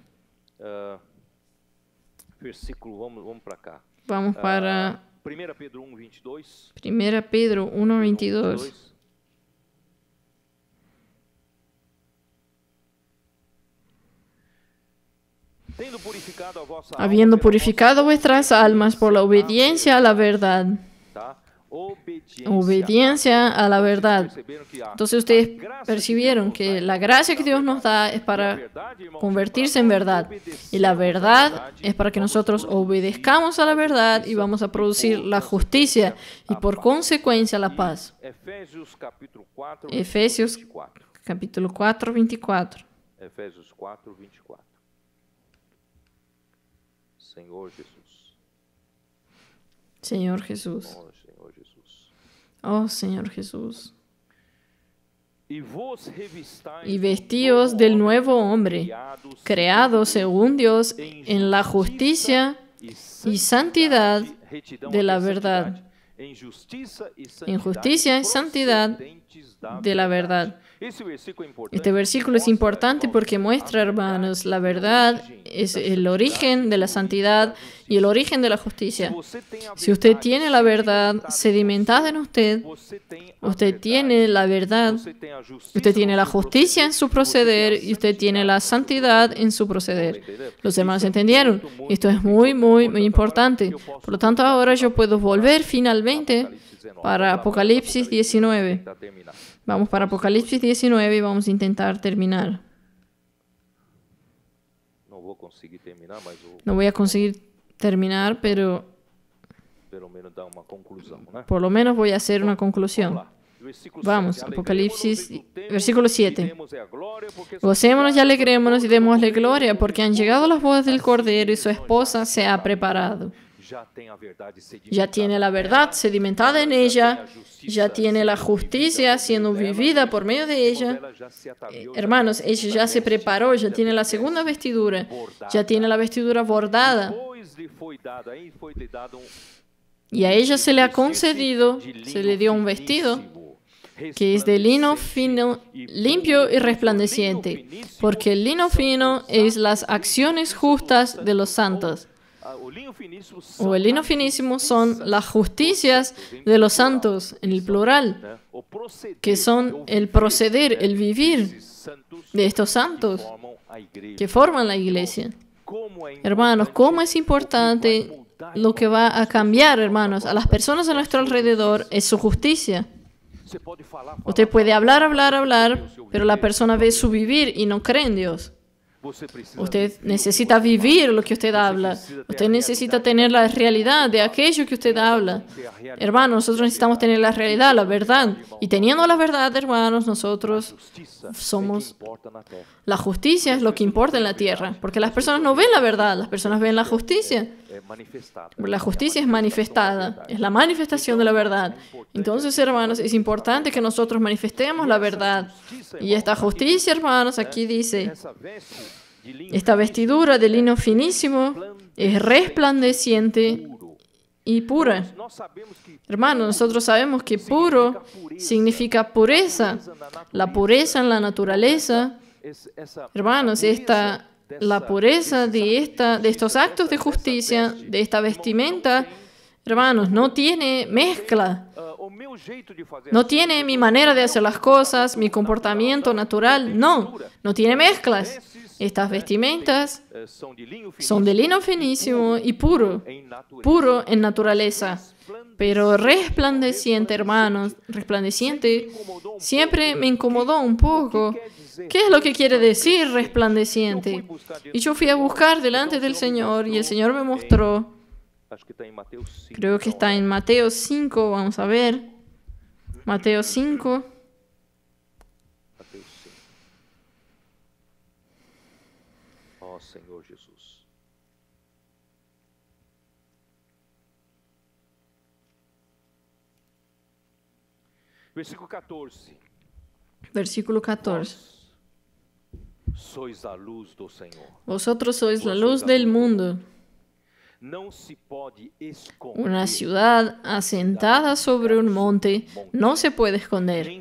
Vamos para 1 Pedro 1:22. 1 Pedro 1:22. Habiendo purificado vuestras almas por la obediencia a la verdad. Obediencia a la verdad. Entonces ustedes percibieron que la gracia que Dios nos da es para convertirse en verdad. Y la verdad es para que nosotros obedezcamos a la verdad y vamos a producir la justicia y por consecuencia la paz. Efesios capítulo 4:24. Efesios 4:24. Señor Jesús. Señor Jesús. Oh, Señor Jesús. Oh, Señor Jesús. Y vestíos del nuevo hombre, creado según Dios en la justicia y santidad de la verdad. En justicia y santidad de la verdad. Este versículo es importante porque muestra, hermanos, la verdad es el origen de la santidad y el origen de la justicia. Si usted tiene la verdad sedimentada en usted, usted tiene la verdad, usted tiene la justicia en su proceder y usted tiene la santidad en su proceder. ¿Los hermanos entendieron? Esto es muy, muy, muy importante. Por lo tanto, ahora yo puedo volver finalmente para Apocalipsis 19. Vamos para Apocalipsis 19 y vamos a intentar terminar. No voy a conseguir terminar, pero por lo menos voy a hacer una conclusión. Vamos, Apocalipsis, versículo 7. Gocémonos y alegrémonos y démosle gloria, porque han llegado las bodas del Cordero y su esposa se ha preparado. Ya tiene la verdad sedimentada en ella, ya tiene la justicia siendo vivida por medio de ella. Hermanos, ella ya se preparó, ya tiene la segunda vestidura, ya tiene la vestidura bordada. Y a ella se le ha concedido, se le dio un vestido que es de lino fino, limpio y resplandeciente, porque el lino fino es las acciones justas de los santos. O el lino finísimo son las justicias de los santos, en el plural, que son el proceder, el vivir de estos santos que forman la iglesia. Hermanos, ¿cómo es importante lo que va a cambiar, hermanos, a las personas a nuestro alrededor? Es su justicia. Usted puede hablar, pero la persona ve su vivir y no cree en Dios. Usted necesita vivir lo que usted habla. Usted necesita tener la realidad de aquello que usted habla. Hermanos, nosotros necesitamos tener la realidad, la verdad. Y teniendo la verdad, hermanos, nosotros somos... La justicia es lo que importa en la tierra. Porque las personas no ven la verdad, las personas ven la justicia. La justicia es manifestada, es la manifestación de la verdad. Entonces, hermanos, es importante que nosotros manifestemos la verdad. Y esta justicia, hermanos, aquí dice, esta vestidura de lino finísimo es resplandeciente y pura. Hermanos, nosotros sabemos que puro significa pureza, la pureza en la naturaleza. Hermanos, la pureza de estos actos de justicia, de esta vestimenta, hermanos, no tiene mezcla. No tiene mi manera de hacer las cosas, mi comportamiento natural, no tiene mezclas. Estas vestimentas son de lino finísimo y puro en naturaleza, pero resplandeciente, hermanos, resplandeciente, siempre me incomodó un poco. ¿Qué es lo que quiere decir resplandeciente? Y yo fui a buscar delante del Señor y el Señor me mostró, creo que está en Mateo 5, vamos a ver, Mateo 5. Oh, Señor Jesús. Versículo 14. Versículo 14. Sois a luz do Senhor. Vosotros sois la luz del mundo. Una ciudad asentada sobre un monte no se puede esconder,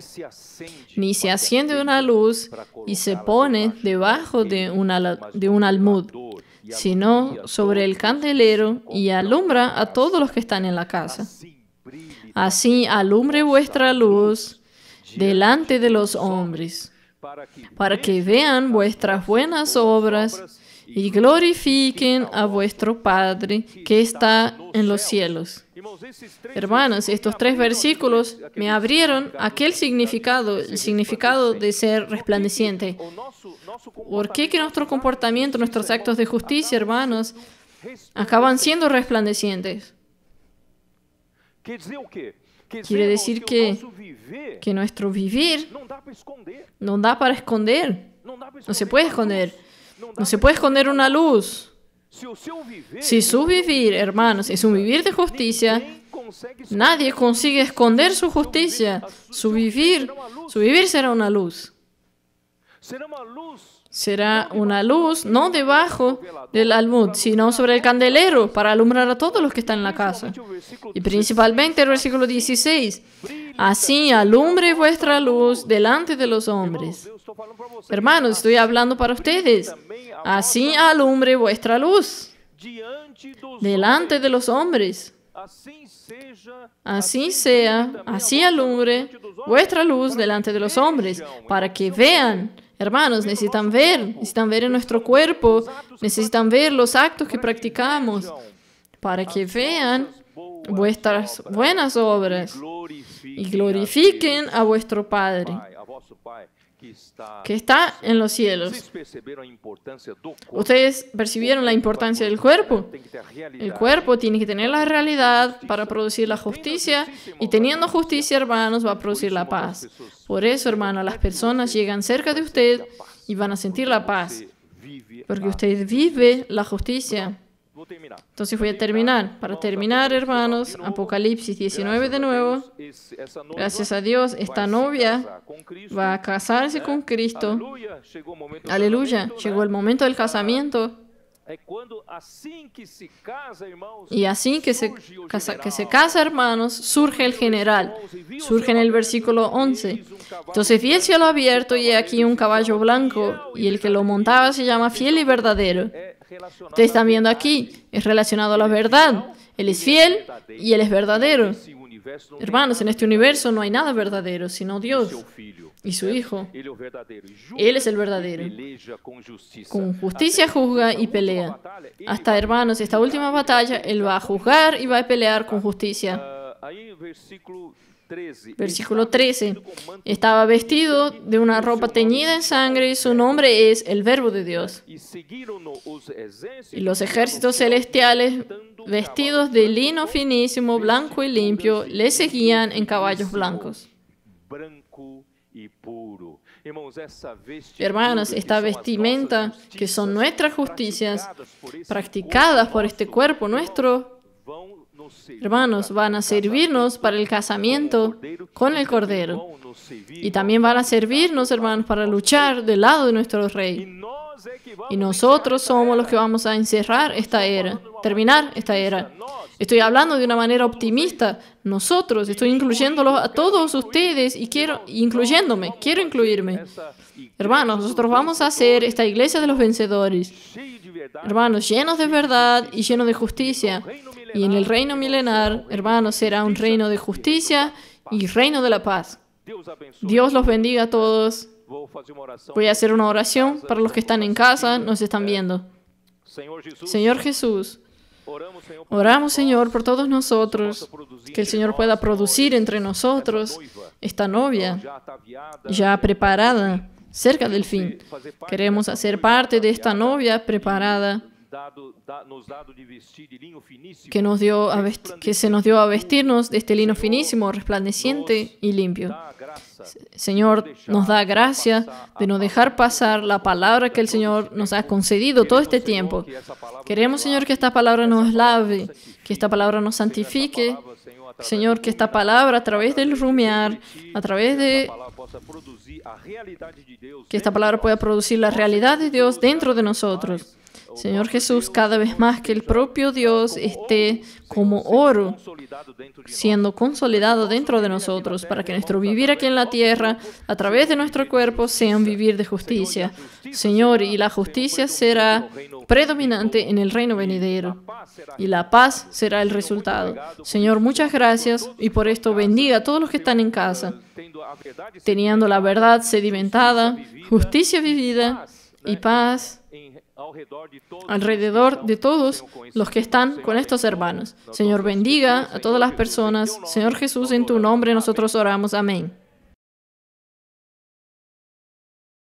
ni se enciende una luz y se pone debajo de un almud, sino sobre el candelero y alumbra a todos los que están en la casa. Así alumbre vuestra luz delante de los hombres, para que vean vuestras buenas obras y glorifiquen a vuestro Padre que está en los cielos. Hermanos, estos 3 versículos me abrieron aquel significado, el significado de ser resplandeciente. ¿Por qué que nuestro comportamiento, nuestros actos de justicia, hermanos, acaban siendo resplandecientes? Quiere decir que nuestro vivir no da para esconder. No se puede esconder. No se puede esconder una luz. Si su vivir, hermanos, es un vivir de justicia, nadie consigue esconder su justicia. Su vivir será una luz. Será una luz no debajo del almud, sino sobre el candelero para alumbrar a todos los que están en la casa. Y principalmente el versículo 16. Así alumbre vuestra luz delante de los hombres. Hermanos, estoy hablando para ustedes. Así alumbre vuestra luz delante de los hombres. Así sea, así alumbre vuestra luz delante de los hombres, para que vean. Hermanos, necesitan ver en nuestro cuerpo, necesitan ver los actos que practicamos, para que vean vuestras buenas obras y glorifiquen a vuestro Padre que está en los cielos. ¿Ustedes percibieron la importancia del cuerpo? El cuerpo tiene que tener la realidad para producir la justicia, y teniendo justicia, hermanos, va a producir la paz. Por eso, hermanos, las personas llegan cerca de usted y van a sentir la paz, porque usted vive la justicia. Entonces voy a terminar. Para terminar, hermanos, Apocalipsis 19 de nuevo. Gracias a Dios, esta novia va a casarse con Cristo. Aleluya. Llegó el momento del casamiento. Y así que se casa, hermanos, surge el general. Surge en el versículo 11. Entonces vi el cielo abierto y he aquí un caballo blanco, y el que lo montaba se llama Fiel y Verdadero. Ustedes están viendo aquí, es relacionado a la verdad. Él es fiel y Él es verdadero. Hermanos, en este universo no hay nada verdadero, sino Dios y su Hijo. Él es el verdadero. Con justicia juzga y pelea. Hasta, hermanos, esta última batalla, Él va a juzgar y va a pelear con justicia. Versículo 13. Estaba vestido de una ropa teñida en sangre y su nombre es el Verbo de Dios. Y los ejércitos celestiales, vestidos de lino finísimo, blanco y limpio, le seguían en caballos blancos. Hermanos, esta vestimenta, que son nuestras justicias, practicadas por este cuerpo nuestro, hermanos, van a servirnos para el casamiento con el Cordero. Y también van a servirnos, hermanos, para luchar del lado de nuestro Rey. Y nosotros somos los que vamos a encerrar esta era, terminar esta era. Estoy hablando de una manera optimista. Nosotros, estoy incluyéndolos a todos ustedes y quiero incluirme. Hermanos, nosotros vamos a hacer esta iglesia de los vencedores. Hermanos, llenos de verdad y llenos de justicia. Y en el reino milenar, hermanos, será un reino de justicia y reino de la paz. Dios los bendiga a todos. Voy a hacer una oración para los que están en casa, nos están viendo. Señor Jesús, oramos, Señor, por todos nosotros, que el Señor pueda producir entre nosotros esta novia ya preparada, cerca del fin. Queremos hacer parte de esta novia preparada que se nos dio a vestirnos de este lino finísimo, resplandeciente y limpio. Señor, nos da gracia de no dejar pasar la palabra que el Señor nos ha concedido todo este tiempo. Queremos, Señor, que esta palabra nos lave, que esta palabra nos santifique. Señor, que esta palabra, a través del rumiar, a través de que esta palabra pueda producir la realidad de Dios dentro de nosotros. Señor Jesús, cada vez más que el propio Dios esté como oro, siendo consolidado dentro de nosotros, para que nuestro vivir aquí en la tierra, a través de nuestro cuerpo, sea un vivir de justicia. Señor, y la justicia será predominante en el reino venidero, y la paz será el resultado. Señor, muchas gracias, y por esto bendiga a todos los que están en casa, teniendo la verdad sedimentada, justicia vivida y paz alrededor de todos los que están con estos hermanos. Señor, bendiga a todas las personas. Señor Jesús, en tu nombre nosotros oramos. Amén.